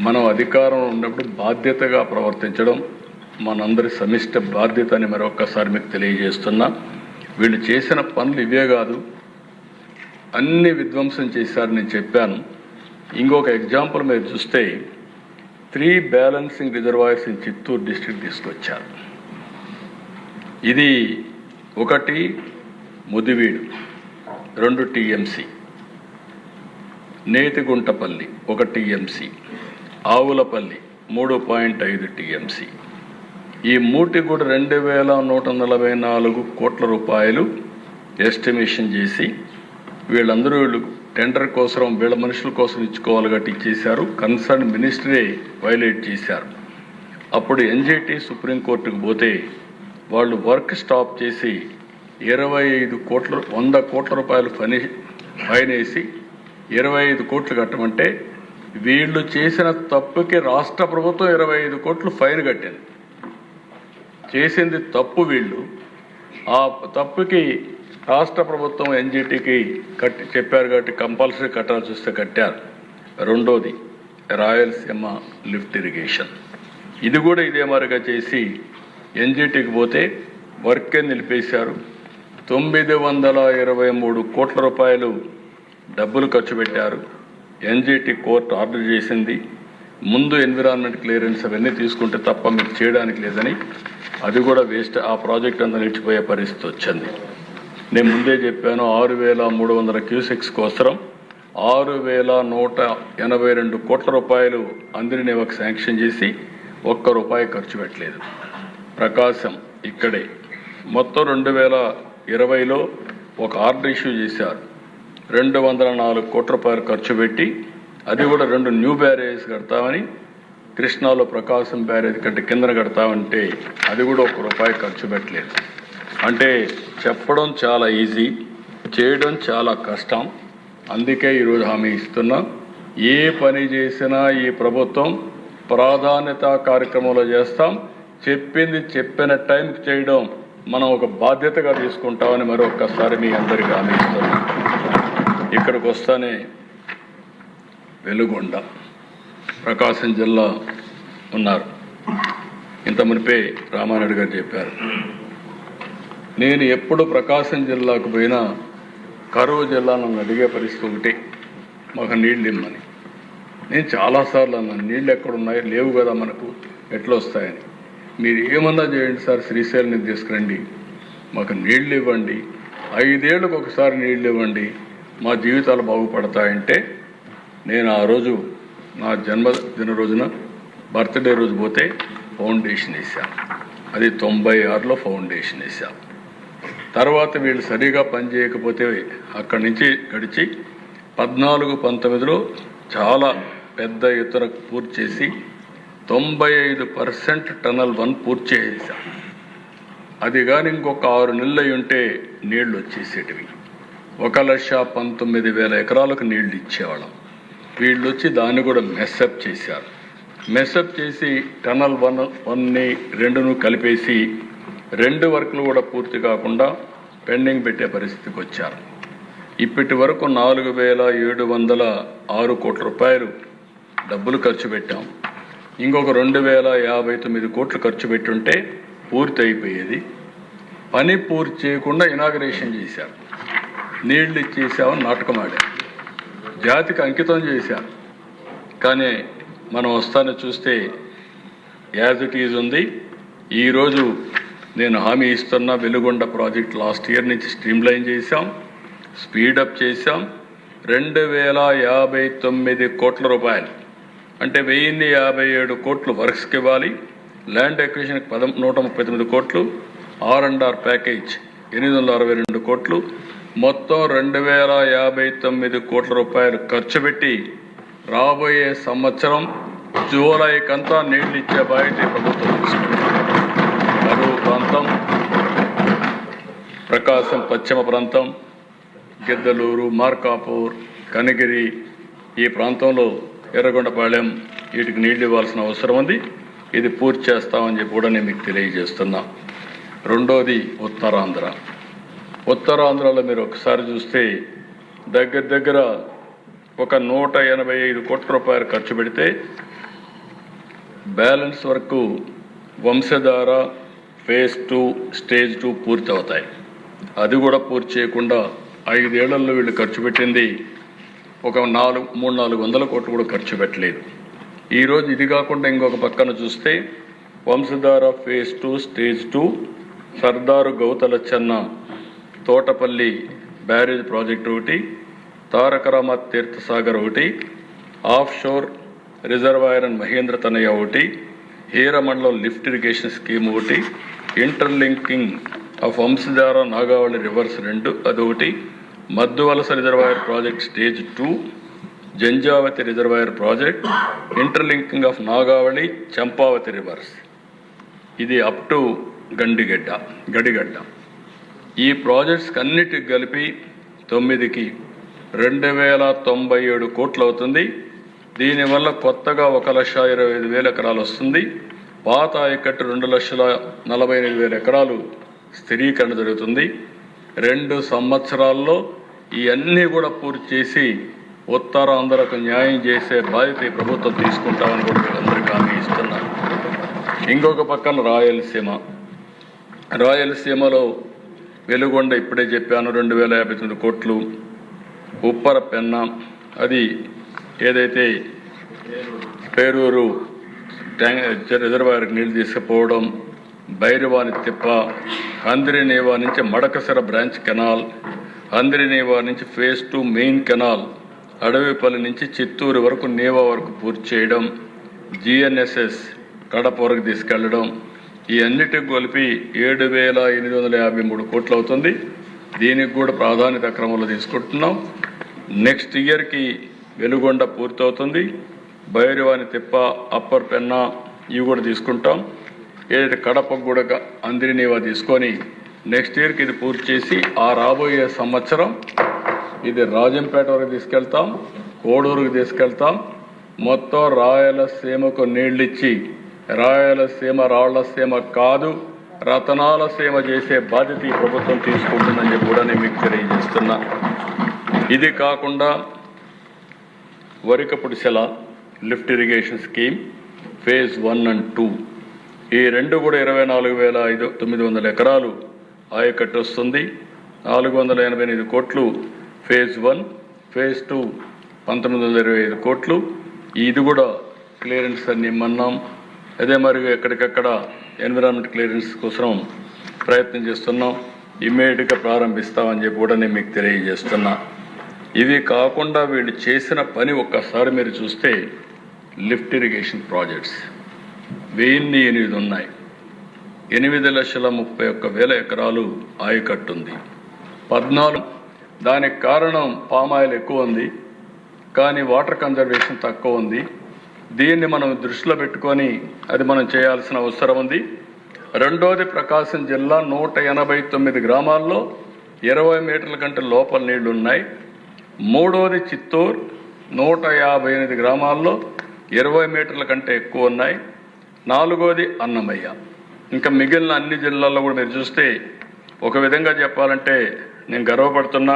మనం అధికారంలో ఉన్నప్పుడు బాధ్యతగా ప్రవర్తించడం మనందరి సమిష్ట బాధ్యత అని మరొక్కసారి మీకు తెలియజేస్తున్నా. వీళ్ళు చేసిన పనులు ఇవే కాదు, అన్ని విధ్వంసం చేశారు నేను చెప్పాను. ఇంకొక ఎగ్జాంపుల్ మీరు చూస్తే 3 balancing reservoirs in Chittoor district తీసుకొచ్చారు. ఇది 1 Mudiveedu 2 TMC, నేతిగుంటపల్లి 1 TMC, Avulapalli 3.5 TMC. ఈ మూటి కూడా 2144 కోట్ల రూపాయలు ఎస్టిమేషన్ చేసి వీళ్ళు టెండర్ కోసం వీళ్ళ మనుషుల కోసం ఇచ్చుకోవాలి కాబట్టి ఇచ్చేశారు. కన్సర్న్ మినిస్టరే వైలేట్ చేశారు. అప్పుడు ఎన్జిటి సుప్రీంకోర్టుకు పోతే వాళ్ళు వర్క్ స్టాప్ చేసి 100 కోట్ల రూపాయలు ఫైన్ వేసి 25 కోట్లు కట్టమంటే వీళ్ళు చేసిన తప్పుకి రాష్ట్ర ప్రభుత్వం 25 కోట్లు ఫైన్ కట్టింది. చేసింది తప్పు వీళ్ళు, ఆ తప్పుకి రాష్ట్ర ప్రభుత్వం ఎన్జిటికి చెప్పారు కాబట్టి కంపల్సరీ కట్టాల్సి వస్తే కట్టారు. రెండోది రాయలసీమ లిఫ్ట్ ఇరిగేషన్, ఇది కూడా ఇదే మాదిరిగా చేసి ఎన్జిటికి పోతే వర్కే నిలిపేశారు. 923 కోట్ల రూపాయలు డబ్బులు ఖర్చు పెట్టారు. ఎన్జిటి కోర్టు ఆర్డర్ చేసింది, ముందు ఎన్విరాన్మెంట్ క్లియరెన్స్ అవన్నీ తీసుకుంటే తప్ప మీకు చేయడానికి లేదని, అది కూడా వేస్ట్. ఆ ప్రాజెక్ట్ అంతా నిలిచిపోయే పరిస్థితి వచ్చింది. నేను ముందే చెప్పాను, 6300 క్యూసెక్స్ కోసం 6182 కోట్ల రూపాయలు అందరినీ ఒక శాంక్షన్ చేసి ₹1 ఖర్చు పెట్టలేదు. ప్రకాశం ఇక్కడే మొత్తం 2020లో ఒక ఆర్డర్ ఇష్యూ చేశారు. 204 కోట్ల రూపాయలు ఖర్చు పెట్టి అది కూడా 2 న్యూ బ్యారేజ్ కడతామని, కృష్ణాలో ప్రకాశం బ్యారేజ్ కంటే కిందన కడతామంటే అది కూడా ₹1 ఖర్చు పెట్టలేదు. అంటే చెప్పడం చాలా ఈజీ, చేయడం చాలా కష్టం. అందుకే ఈరోజు హామీ ఇస్తున్నా, ఏ పని చేసినా ఈ ప్రభుత్వం ప్రాధాన్యత కార్యక్రమంలో చేస్తాం. చెప్పింది చెప్పిన టైంకి చేయడం మనం ఒక బాధ్యతగా తీసుకుంటామని మరొక్కసారి మీ అందరికీ హామీ ఇస్తున్నా. ఇక్కడికి వస్తానే వెలుగొండ ప్రకాశం జిల్లా ఉన్నారు. ఇంత మునిపే రామారెడ్డి గారు చెప్పారు. నేను ఎప్పుడు ప్రకాశం జిల్లాకు పోయినా కరువు జిల్లా నన్ను అడిగే పరిస్థితి ఒకటి, మాకు నీళ్ళు ఇమ్మని. నేను చాలాసార్లు అన్నాను, నీళ్ళు ఎక్కడున్నాయి, లేవు కదా మనకు, ఎట్లా వస్తాయని. మీరు ఏమన్నా చేయండి సార్, శ్రీశైలం తీసుకురండి, మాకు నీళ్ళు ఇవ్వండి, 5 ఏళ్ళకు ఒకసారి నీళ్ళు ఇవ్వండి, మా జీవితాలు బాగుపడతాయంటే నేను ఆ రోజు నా జన్మదిన రోజున బర్త్డే రోజు పోతే ఫౌండేషన్ వేసాను. అది 96లో ఫౌండేషన్ వేసాం. తర్వాత వీళ్ళు సరిగా పనిచేయకపోతే అక్కడి నుంచి గడిచి 14-19లో చాలా పెద్ద ఎత్తున పూర్తి చేసి 95% టనల్ 1 పూర్తి చేసేసాం. అది కానీ ఇంకొక 6 నెలలు అయి ఉంటే నీళ్లు వచ్చేసేటివి. 1,19,000 ఎకరాలకు నీళ్లు ఇచ్చేవాళ్ళం. వీళ్ళు వచ్చి దాన్ని కూడా మెస్అప్ చేశారు. మెస్అప్ చేసి టనల్ 1ని 2ను కలిపేసి 2 వర్క్లు కూడా పూర్తి కాకుండా పెండింగ్ పెట్టే పరిస్థితికి వచ్చారు. ఇప్పటి వరకు 4,706 కోట్ల రూపాయలు డబ్బులు ఖర్చు పెట్టాం. ఇంకొక 2,059 కోట్లు ఖర్చు పెట్టుంటే పూర్తి అయిపోయేది. పని పూర్తి చేయకుండా ఇనాగరేషన్ చేశారు. నీళ్లు ఇచ్చేసామని నాటకం ఆడారు, జాతికి అంకితం చేశారు. కానీ మనం వస్తానే చూస్తే యాజ్ ఇట్ ఈజ్ ఉంది. ఈరోజు నేను హామీ ఇస్తున్న వెలుగొండ ప్రాజెక్ట్ లాస్ట్ ఇయర్ నుంచి స్ట్రీమ్లైన్ చేశాం, స్పీడప్ చేశాం. 2,059 కోట్ల రూపాయలు అంటే 1,057 కోట్లు వర్క్స్కి ఇవ్వాలి. ల్యాండ్ ఎక్విజిషన్కి 139 కోట్లు, R&R ప్యాకేజ్ 862 కోట్లు, మొత్తం 2059 కోట్ల రూపాయలు ఖర్చు పెట్టి రాబోయే సంవత్సరం జూలైకంతా నీళ్లు ఇచ్చే బాధ్యత ప్రభుత్వం తీసుకుంటుంది. కరువు ప్రాంతం, ప్రకాశం పశ్చిమ ప్రాంతం, గిద్దలూరు, మార్కాపూర్, కనిగిరి ఈ ప్రాంతంలో ఎర్రగొండపాళెం వీటికి నీళ్లు ఇవ్వాల్సిన అవసరం ఉంది. ఇది పూర్తి చేస్తామని చెప్పి కూడా నేను మీకు తెలియజేస్తున్నా. రెండోది ఉత్తరాంధ్ర. ఉత్తరాంధ్రలో మీరు ఒకసారి చూస్తే దగ్గర ఒక 185 కోట్ల రూపాయలు ఖర్చు పెడితే బ్యాలెన్స్ వరకు వంశధార ఫేజ్ 2 స్టేజ్ 2 పూర్తి అవుతాయి. అది కూడా పూర్తి చేయకుండా 5 ఏళ్లలో వీళ్ళు ఖర్చు పెట్టింది ఒక 300-400 కోట్లు కూడా ఖర్చు పెట్టలేదు. ఈరోజు ఇది కాకుండా ఇంకొక పక్కన చూస్తే వంశధార ఫేజ్ 2 స్టేజ్ 2, సర్దారు గౌతల చెన్న తోటపల్లి బ్యారేజ్ ప్రాజెక్టు ఒకటి, తారకరామ తీర్థసాగర్ ఒకటి, off shore reservoir and Mahendra Tanaya ఒకటి, హీరమండలం లిఫ్ట్ ఇరిగేషన్ స్కీమ్ ఒకటి, interlinking of Vamsadhara Nagavali rivers 2 అదొకటి, Madduvalasa reservoir project stage 2, Janjavathi reservoir project, interlinking of Nagavali Champavathi rivers, ఇది అప్ టు గడిగడ్డ. ఈ ప్రాజెక్ట్స్ అన్నిటికి కలిపి 9కి 2097 కోట్లు అవుతుంది. దీనివల్ల కొత్తగా 1,25,000 ఎకరాలు వస్తుంది. పాత ఆయకట్టు 2,48,000 ఎకరాలు స్థిరీకరణ జరుగుతుంది. 2 సంవత్సరాల్లో ఇవన్నీ కూడా పూర్తి చేసి ఉత్తరాంధ్రకు న్యాయం చేసే బాధ్యత ఈ ప్రభుత్వం తీసుకుంటామని కూడా అందరికీ హామీ ఇస్తున్నారు. ఇంకొక పక్కన రాయలసీమలో వెలుగొండ ఇప్పుడే చెప్పాను 2,059 కోట్లు, ఉప్పర పెన్న అది ఏదైతే పేరూరు రిజర్వాయర్కి నీళ్లు తీసుకుపోవడం, భైరవాని తిప్ప, హంద్రినేవా నుంచి మడకసిర బ్రాంచ్ కెనాల్, హంద్రినేవా నుంచి ఫేజ్ 2 మెయిన్ కెనాల్, అడవిపల్లి నుంచి చిత్తూరు వరకు నేవా వరకు పూర్తి చేయడం, GNSS కడప వరకు తీసుకెళ్లడం, ఈ అన్నిటికి కలిపి 7,853 కోట్లు అవుతుంది. దీనికి కూడా ప్రాధాన్యత క్రమంలో తీసుకుంటున్నాం. నెక్స్ట్ ఇయర్కి వెలుగొండ పూర్తవుతుంది. భైరవాని తిప్ప, అప్పర్ పెన్నా ఇవి కూడా తీసుకుంటాం. ఏదైతే కడపకు కూడా అందిరినేవా తీసుకొని నెక్స్ట్ ఇయర్కి ఇది పూర్తి చేసి ఆ రాబోయే సంవత్సరం ఇది రాజంపేట వరకు తీసుకెళ్తాం, కోడూరుకు తీసుకెళ్తాం. మొత్తం రాయలసీమకు నీళ్ళిచ్చి రాయలసీమ రాళ్లసీమ కాదు రతనాల సీమ చేసే బాధ్యత ఈ ప్రభుత్వం తీసుకుంటుందని చెప్పి కూడా నేను మీకు తెలియజేస్తున్నా. ఇది కాకుండా Varikapudisela lift irrigation scheme phase 1 and 2 ఈ 2 కూడా 24,900 ఎకరాలు ఆయకట్టు వస్తుంది. 488 కోట్లు ఫేజ్ 1, ఫేజ్ 2 1925 కోట్లు. ఇది కూడా క్లియరెన్స్ అన్ని ఇమ్మన్నాం. అదే మరి ఎక్కడికక్కడ ఎన్విరాన్మెంట్ క్లియరెన్స్ కోసం ప్రయత్నం చేస్తున్నాం. ఇమ్మీడియట్గా ప్రారంభిస్తామని చెప్పి కూడా నేను మీకు తెలియజేస్తున్నా. ఇవి కాకుండా వీళ్ళు చేసిన పని ఒక్కసారి మీరు చూస్తే లిఫ్ట్ ఇరిగేషన్ ప్రాజెక్ట్స్ 1008 ఉన్నాయి. 8,31,000 ఎకరాలు ఆయకట్టుంది. 14 దానికి కారణం పామాయిల్ ఎక్కువ ఉంది, కానీ వాటర్ కన్జర్వేషన్ తక్కువ ఉంది. దీన్ని మనం దృష్టిలో పెట్టుకొని అది మనం చేయాల్సిన అవసరం ఉంది. రెండోది ప్రకాశం జిల్లా 189 గ్రామాల్లో 20 మీటర్ల కంటే లోపల నీళ్లు ఉన్నాయి. మూడోది చిత్తూరు 158 గ్రామాల్లో 20 మీటర్ల కంటే ఎక్కువ ఉన్నాయి. నాలుగోది అన్నమయ్య. ఇంకా మిగిలిన అన్ని జిల్లాల్లో కూడా మీరు చూస్తే ఒక విధంగా చెప్పాలంటే నేను గర్వపడుతున్నా.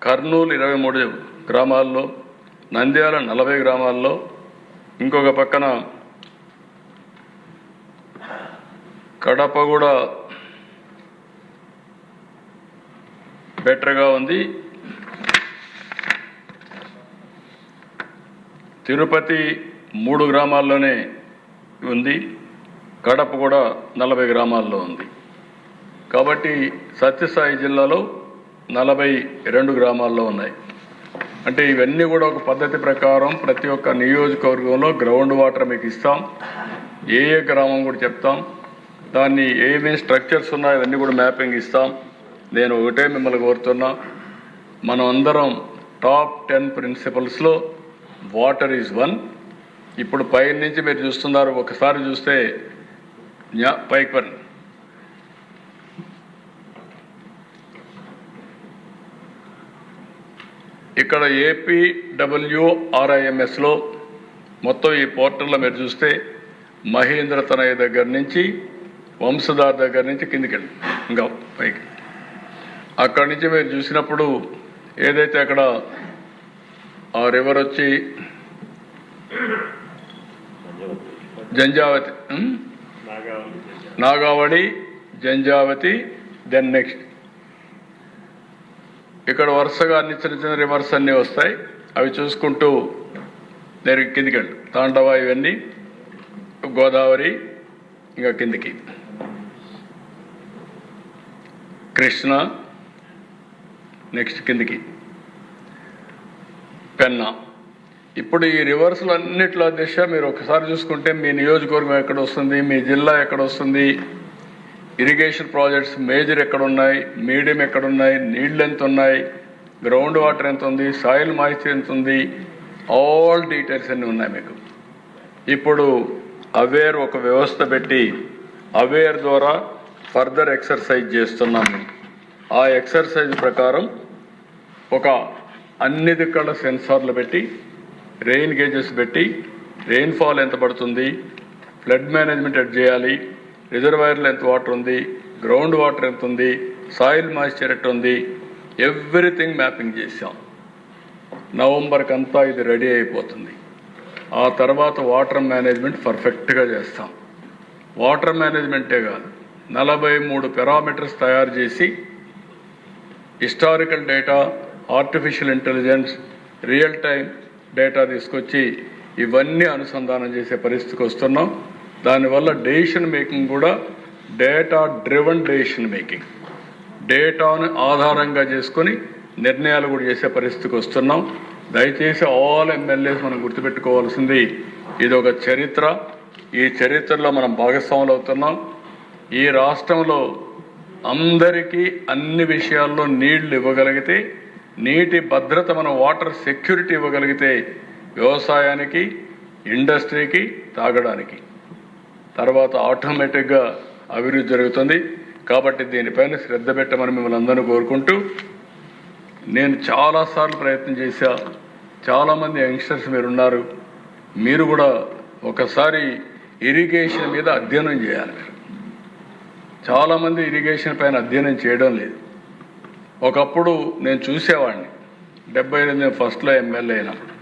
కర్నూలు 23 గ్రామాల్లో, నంద్యాల 40 గ్రామాల్లో, ఇంకొక పక్కన కడప కూడా బెటర్గా ఉంది. తిరుపతి 3 గ్రామాల్లోనే ఉంది. కడప కూడా 40 గ్రామాల్లో ఉంది. కాబట్టి సత్యసాయి జిల్లాలో 42 గ్రామాల్లో ఉన్నాయి. అంటే ఇవన్నీ కూడా ఒక పద్ధతి ప్రకారం ప్రతి ఒక్క నియోజకవర్గంలో గ్రౌండ్ వాటర్ మీకు ఇస్తాం. ఏ గ్రామం కూడా చెప్తాం. దాన్ని ఏమేమి స్ట్రక్చర్స్ ఉన్నాయో అవన్నీ కూడా మ్యాపింగ్ ఇస్తాం. నేను ఒకటే మిమ్మల్ని కోరుతున్నా, మనం అందరం టాప్ 10 ప్రిన్సిపల్స్లో వాటర్ ఈజ్ వన్. ఇప్పుడు పై నుంచి మీరు చూస్తున్నారు, ఒకసారి చూస్తే పైకి ఇక్కడ APWRIMSలో మొత్తం ఈ పోర్టల్లో మీరు చూస్తే మహేంద్ర తనయ దగ్గర నుంచి వంశధార్ దగ్గర నుంచి కిందికి వెళ్ళి ఇంకా పైకి, అక్కడి నుంచి మీరు చూసినప్పుడు ఏదైతే అక్కడ ఆ రివర్ వచ్చి జంజావతి, నాగావళి, జంజావతి, దెన్ నెక్స్ట్ ఇక్కడ వరుసగా అన్ని చిన్న చిన్న రివర్స్ అన్నీ వస్తాయి. అవి చూసుకుంటూ నేను కిందికి వెళ్ళి తాండవ, ఇవన్నీ గోదావరి, ఇంకా కిందికి కృష్ణ, నెక్స్ట్ కిందికి పెన్నా. ఇప్పుడు ఈ రివర్స్లు అన్నిట్లో దిశ మీరు ఒకసారి చూసుకుంటే మీ నియోజకవర్గం ఎక్కడ వస్తుంది, మీ జిల్లా ఎక్కడ వస్తుంది, ఇరిగేషన్ ప్రాజెక్ట్స్ మేజర్ ఎక్కడ ఉన్నాయి, మీడియం ఎక్కడ ఉన్నాయి, నీళ్ళు ఎంత ఉన్నాయి, గ్రౌండ్ వాటర్ ఎంత ఉంది, సాయిల్ మాయిశ్చర్ ఎంత ఉంది, ఆల్ డీటెయిల్స్ అన్నీ ఉన్నాయి మీకు. ఇప్పుడు అవేర్ ఒక వ్యవస్థ పెట్టి అవేర్ ద్వారా ఫర్దర్ ఎక్సర్సైజ్ చేస్తున్నాం. ఆ ఎక్సర్సైజ్ ప్రకారం ఒక అన్ని దిక్కల సెన్సార్లు పెట్టి, రెయిన్ గేజెస్ పెట్టి, రెయిన్ఫాల్ ఎంత పడుతుంది, ఫ్లడ్ మేనేజ్మెంట్ ఎట్ చేయాలి, రిజర్వాయర్లో ఎంత వాటర్ ఉంది, గ్రౌండ్ వాటర్ ఎంత ఉంది, సాయిల్ మాయిశ్చర్ ఎట్ ఉంది, ఎవ్రీథింగ్ మ్యాపింగ్ చేసాం. నవంబర్కి అంతా ఇది రెడీ అయిపోతుంది. ఆ తర్వాత వాటర్ మేనేజ్మెంట్ పర్ఫెక్ట్గా చేస్తాం. వాటర్ మేనేజ్మెంటే కాదు, 43 పారామీటర్స్ తయారు చేసి historical data, artificial intelligence, real time data తీసుకొచ్చి ఇవన్నీ అనుసంధానం చేసే పరిస్థితికి వస్తున్నాం. దానివల్ల డెసిషన్ మేకింగ్ కూడా డేటా డ్రివన్ డెసిషన్ మేకింగ్, డేటాను ఆధారంగా చేసుకొని నిర్ణయాలు కూడా చేసే పరిస్థితికి వస్తున్నాం. దయచేసి ఆల్ ఎమ్మెల్యేస్ మనం గుర్తుపెట్టుకోవాల్సింది, ఇది ఒక చరిత్ర. ఈ చరిత్రలో మనం భాగస్వాములు అవుతున్నాం. ఈ రాష్ట్రంలో అందరికీ అన్ని విషయాల్లో నీళ్లు ఇవ్వగలిగితే, నీటి భద్రత, మనం వాటర్ సెక్యూరిటీ ఇవ్వగలిగితే వ్యవసాయానికి, ఇండస్ట్రీకి, తాగడానికి, తర్వాత ఆటోమేటిక్గా అభివృద్ధి జరుగుతుంది. కాబట్టి దీనిపైన శ్రద్ధ పెట్టమని మిమ్మల్ని అందరూ కోరుకుంటూ, నేను చాలాసార్లు ప్రయత్నం చేశా. చాలామంది యంగ్స్టర్స్ మీరున్నారు, మీరు కూడా ఒకసారి ఇరిగేషన్ మీద అధ్యయనం చేయాలి. మీరు చాలామంది ఇరిగేషన్ పైన అధ్యయనం చేయడం లేదు. ఒకప్పుడు నేను చూసేవాడిని, 78 ఫస్ట్లో ఎమ్మెల్యే అయినప్పుడు,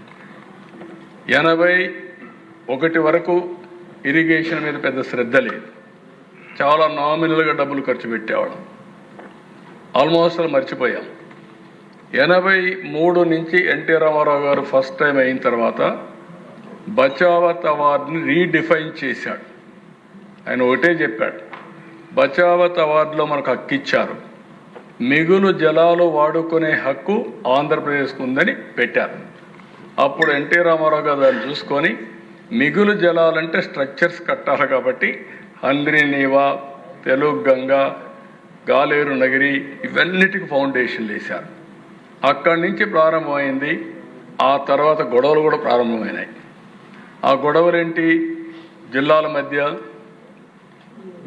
81 వరకు ఇరిగేషన్ మీద పెద్ద శ్రద్ధ లేదు. చాలా నామినల్గా డబ్బులు ఖర్చు పెట్టేవాళ్ళం, ఆల్మోస్ట్ మర్చిపోయాం. 83 నుంచి ఎన్టీ రామారావు గారు ఫస్ట్ టైం అయిన తర్వాత బచావత్ అవార్డుని రీడిఫైన్ చేశాడు. ఆయన ఒకటే చెప్పాడు, బచావత్ అవార్డులో మనకు హక్కు ఇచ్చారు, మిగులు జలాలు వాడుకునే హక్కు ఆంధ్రప్రదేశ్కు ఉందని పెట్టారు. అప్పుడు ఎన్టీ రామారావు గారు దాన్ని చూసుకొని, మిగులు జలాలంటే స్ట్రక్చర్స్ కట్టాలి కాబట్టి హంద్రీనీవా, తెలుగు గంగ, గాలేరు నగిరి, ఇవన్నిటికి ఫౌండేషన్లు వేశారు. అక్కడి నుంచి ప్రారంభమైంది. ఆ తర్వాత గొడవలు కూడా ప్రారంభమైనాయి. ఆ గొడవలు ఏంటి? జిల్లాల మధ్య,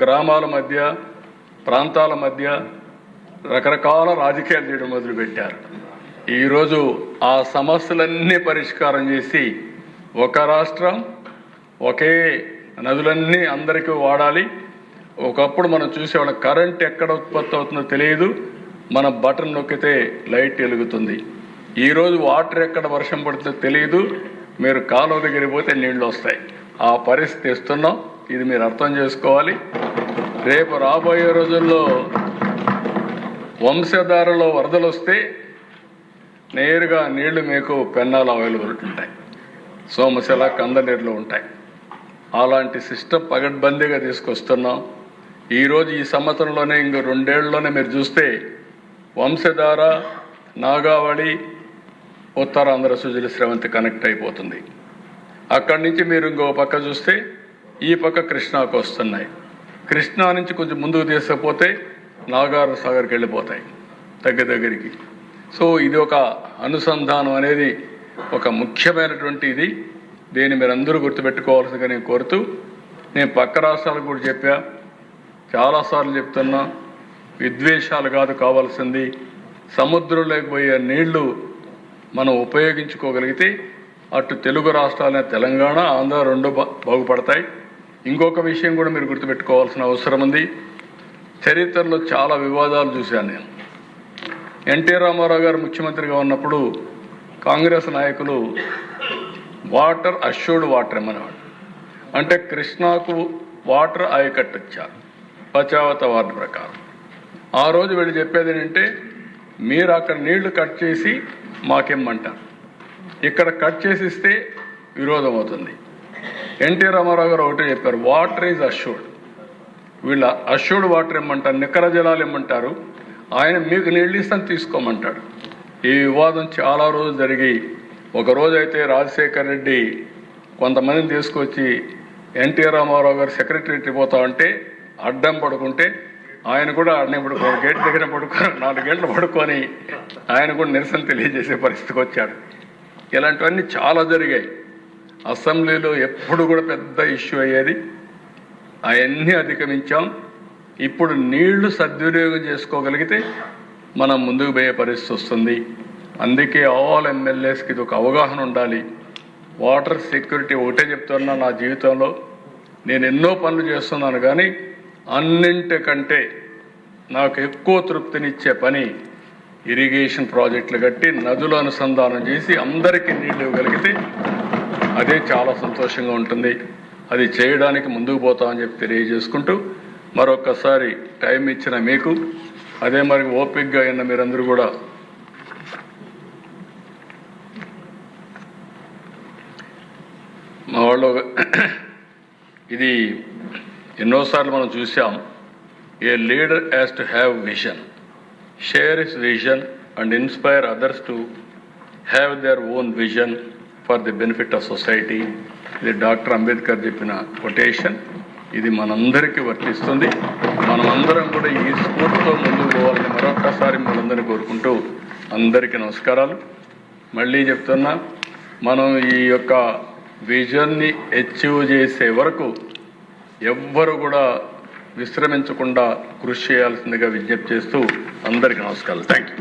గ్రామాల మధ్య, ప్రాంతాల మధ్య రకరకాల రాజకీయాలు చేయడం మొదలుపెట్టారు. ఈరోజు ఆ సమస్యలన్నీ పరిష్కారం చేసి, ఒక రాష్ట్రం, ఒకే నదులన్నీ అందరికీ వాడాలి. ఒకప్పుడు మనం చూసేవాళ్ళం, కరెంట్ ఎక్కడ ఉత్పత్తి అవుతుందో తెలియదు, మన బటన్ నొక్కితే లైట్ వెలుగుతుంది. ఈరోజు వాటర్ ఎక్కడ వర్షం పడుతుందో తెలియదు, మీరు కాలువ దగ్గరికి పోతే నీళ్లు వస్తాయి. ఆ పరిస్థితి ఇస్తున్నాం. ఇది మీరు అర్థం చేసుకోవాలి. రేపు రాబోయే రోజుల్లో వంశధారలో వరదలు వస్తే నేరుగా నీళ్లు మీకు పెన్నాలు అవైలబుల్ ఉంటాయి, సోమశిల, కందనీరులో ఉంటాయి. అలాంటి సిస్టమ్ పగడ్బందీగా తీసుకొస్తున్నాం. ఈరోజు ఈ సంవత్సరంలోనే, ఇంకో 2 ఏళ్లలోనే మీరు చూస్తే వంశధార, నాగావళి, ఉత్తరాంధ్ర సుజల స్రవంతి కనెక్ట్ అయిపోతుంది. అక్కడి నుంచి మీరు ఇంకో పక్క చూస్తే ఈ పక్క కృష్ణాకు వస్తున్నాయి. కృష్ణా నుంచి కొంచెం ముందుకు తీసుకపోతే నాగార్ సాగర్కి వెళ్ళిపోతాయి దగ్గరికి. సో ఇది ఒక అనుసంధానం అనేది ఒక ముఖ్యమైనటువంటి ఇది. దీన్ని మీరు అందరూ గుర్తుపెట్టుకోవాల్సిందిగా నేను కోరుతూ, నేను పక్క రాష్ట్రాలకు కూడా చెప్పా, చాలాసార్లు చెప్తున్నా, విద్వేషాలు కాదు కావాల్సింది, సముద్రంలోకి పోయే నీళ్లు మనం ఉపయోగించుకోగలిగితే అటు తెలుగు రాష్ట్రాలనే తెలంగాణ, ఆంధ్ర రెండు బాగుపడతాయి. ఇంకొక విషయం కూడా మీరు గుర్తుపెట్టుకోవాల్సిన అవసరం ఉంది. చరిత్రలో చాలా వివాదాలు చూశాను నేను. ఎన్టీ రామారావు గారు ముఖ్యమంత్రిగా ఉన్నప్పుడు కాంగ్రెస్ నాయకులు వాటర్ అష్యూర్డ్ వాటర్ ఏమనేవాడు. అంటే కృష్ణాకు వాటర్ ఆయకట్టు వచ్చారు పచావత వార్డు ప్రకారం. ఆ రోజు వీళ్ళు చెప్పేది ఏంటంటే, మీరు అక్కడ నీళ్లు కట్ చేసి మాకేమ్మంటారు, ఇక్కడ కట్ చేసి ఇస్తే విరోధం అవుతుంది. ఎన్టీ రామారావు గారు ఒకటే చెప్పారు, వాటర్ ఈజ్ అష్యూర్డ్. వీళ్ళ అష్యూర్డ్ వాటర్ ఇమ్మంటారు, నికర జలాలు ఇమ్మంటారు, ఆయన మీకు నీళ్ళు ఇస్తాను తీసుకోమంటాడు. ఈ వివాదం చాలా రోజులు జరిగి, ఒక రోజు అయితే రాజశేఖర్ రెడ్డి కొంతమందిని తీసుకొచ్చి ఎన్టీ రామారావు గారు సెక్రటరీకి పోతా ఉంటే అడ్డం పడుకుంటే ఆయన కూడా అడ్డం పడుకోని గేట్ దగ్గర 4 గంటలు పడుకొని ఆయన కూడా నిరసన తెలియజేసే పరిస్థితికి వచ్చాడు. ఇలాంటివన్నీ చాలా జరిగాయి. అసెంబ్లీలో ఎప్పుడు కూడా పెద్ద ఇష్యూ అయ్యేది, అవన్నీ అధిగమించాం. ఇప్పుడు నీళ్లు సద్వినియోగం చేసుకోగలిగితే మనం ముందుకు పోయే పరిస్థితి వస్తుంది. అందుకే ఆల్ ఎమ్మెల్యేస్కి ఇది ఒక అవగాహన ఉండాలి. వాటర్ సెక్యూరిటీ ఒకటే చెప్తున్నా, నా జీవితంలో నేను ఎన్నో పనులు చేస్తున్నాను, కానీ అన్నింటికంటే నాకు ఎక్కువ తృప్తినిచ్చే పని ఇరిగేషన్ ప్రాజెక్టులు కట్టి నదుల అనుసంధానం చేసి అందరికీ నీళ్లు ఇవ్వగలిగితే అదే చాలా సంతోషంగా ఉంటుంది. అది చేయడానికి ముందుకు పోతామని చెప్పి తెలియజేసుకుంటూ, మరొకసారి టైం ఇచ్చిన మీకు, అదే మరి ఓపికగా అయిన మీరందరూ కూడా మా వాళ్ళు ఇది ఎన్నోసార్లు మనం చూసాం. A leader has to have vision, share his vision and inspire others to have their own vision for the benefit of society. ఇది డాక్టర్ అంబేద్కర్ చెప్పిన కొటేషన్. ఇది మనందరికీ వర్తిస్తుంది. మనమందరం కూడా ఈ స్ఫూర్తితో ముందుకు పోవాలని మరొక్కసారి మనందరినీ కోరుకుంటూ, అందరికీ నమస్కారాలు. మళ్ళీ చెప్తున్నా, మనం ఈ యొక్క విజన్ని అచీవ్ చేసే వరకు ఎవ్వరు కూడా విశ్రమించకుండా కృషి చేయాల్సిందిగా విజ్ఞప్తి చేస్తూ అందరికీ నమస్కారాలు. Thank you.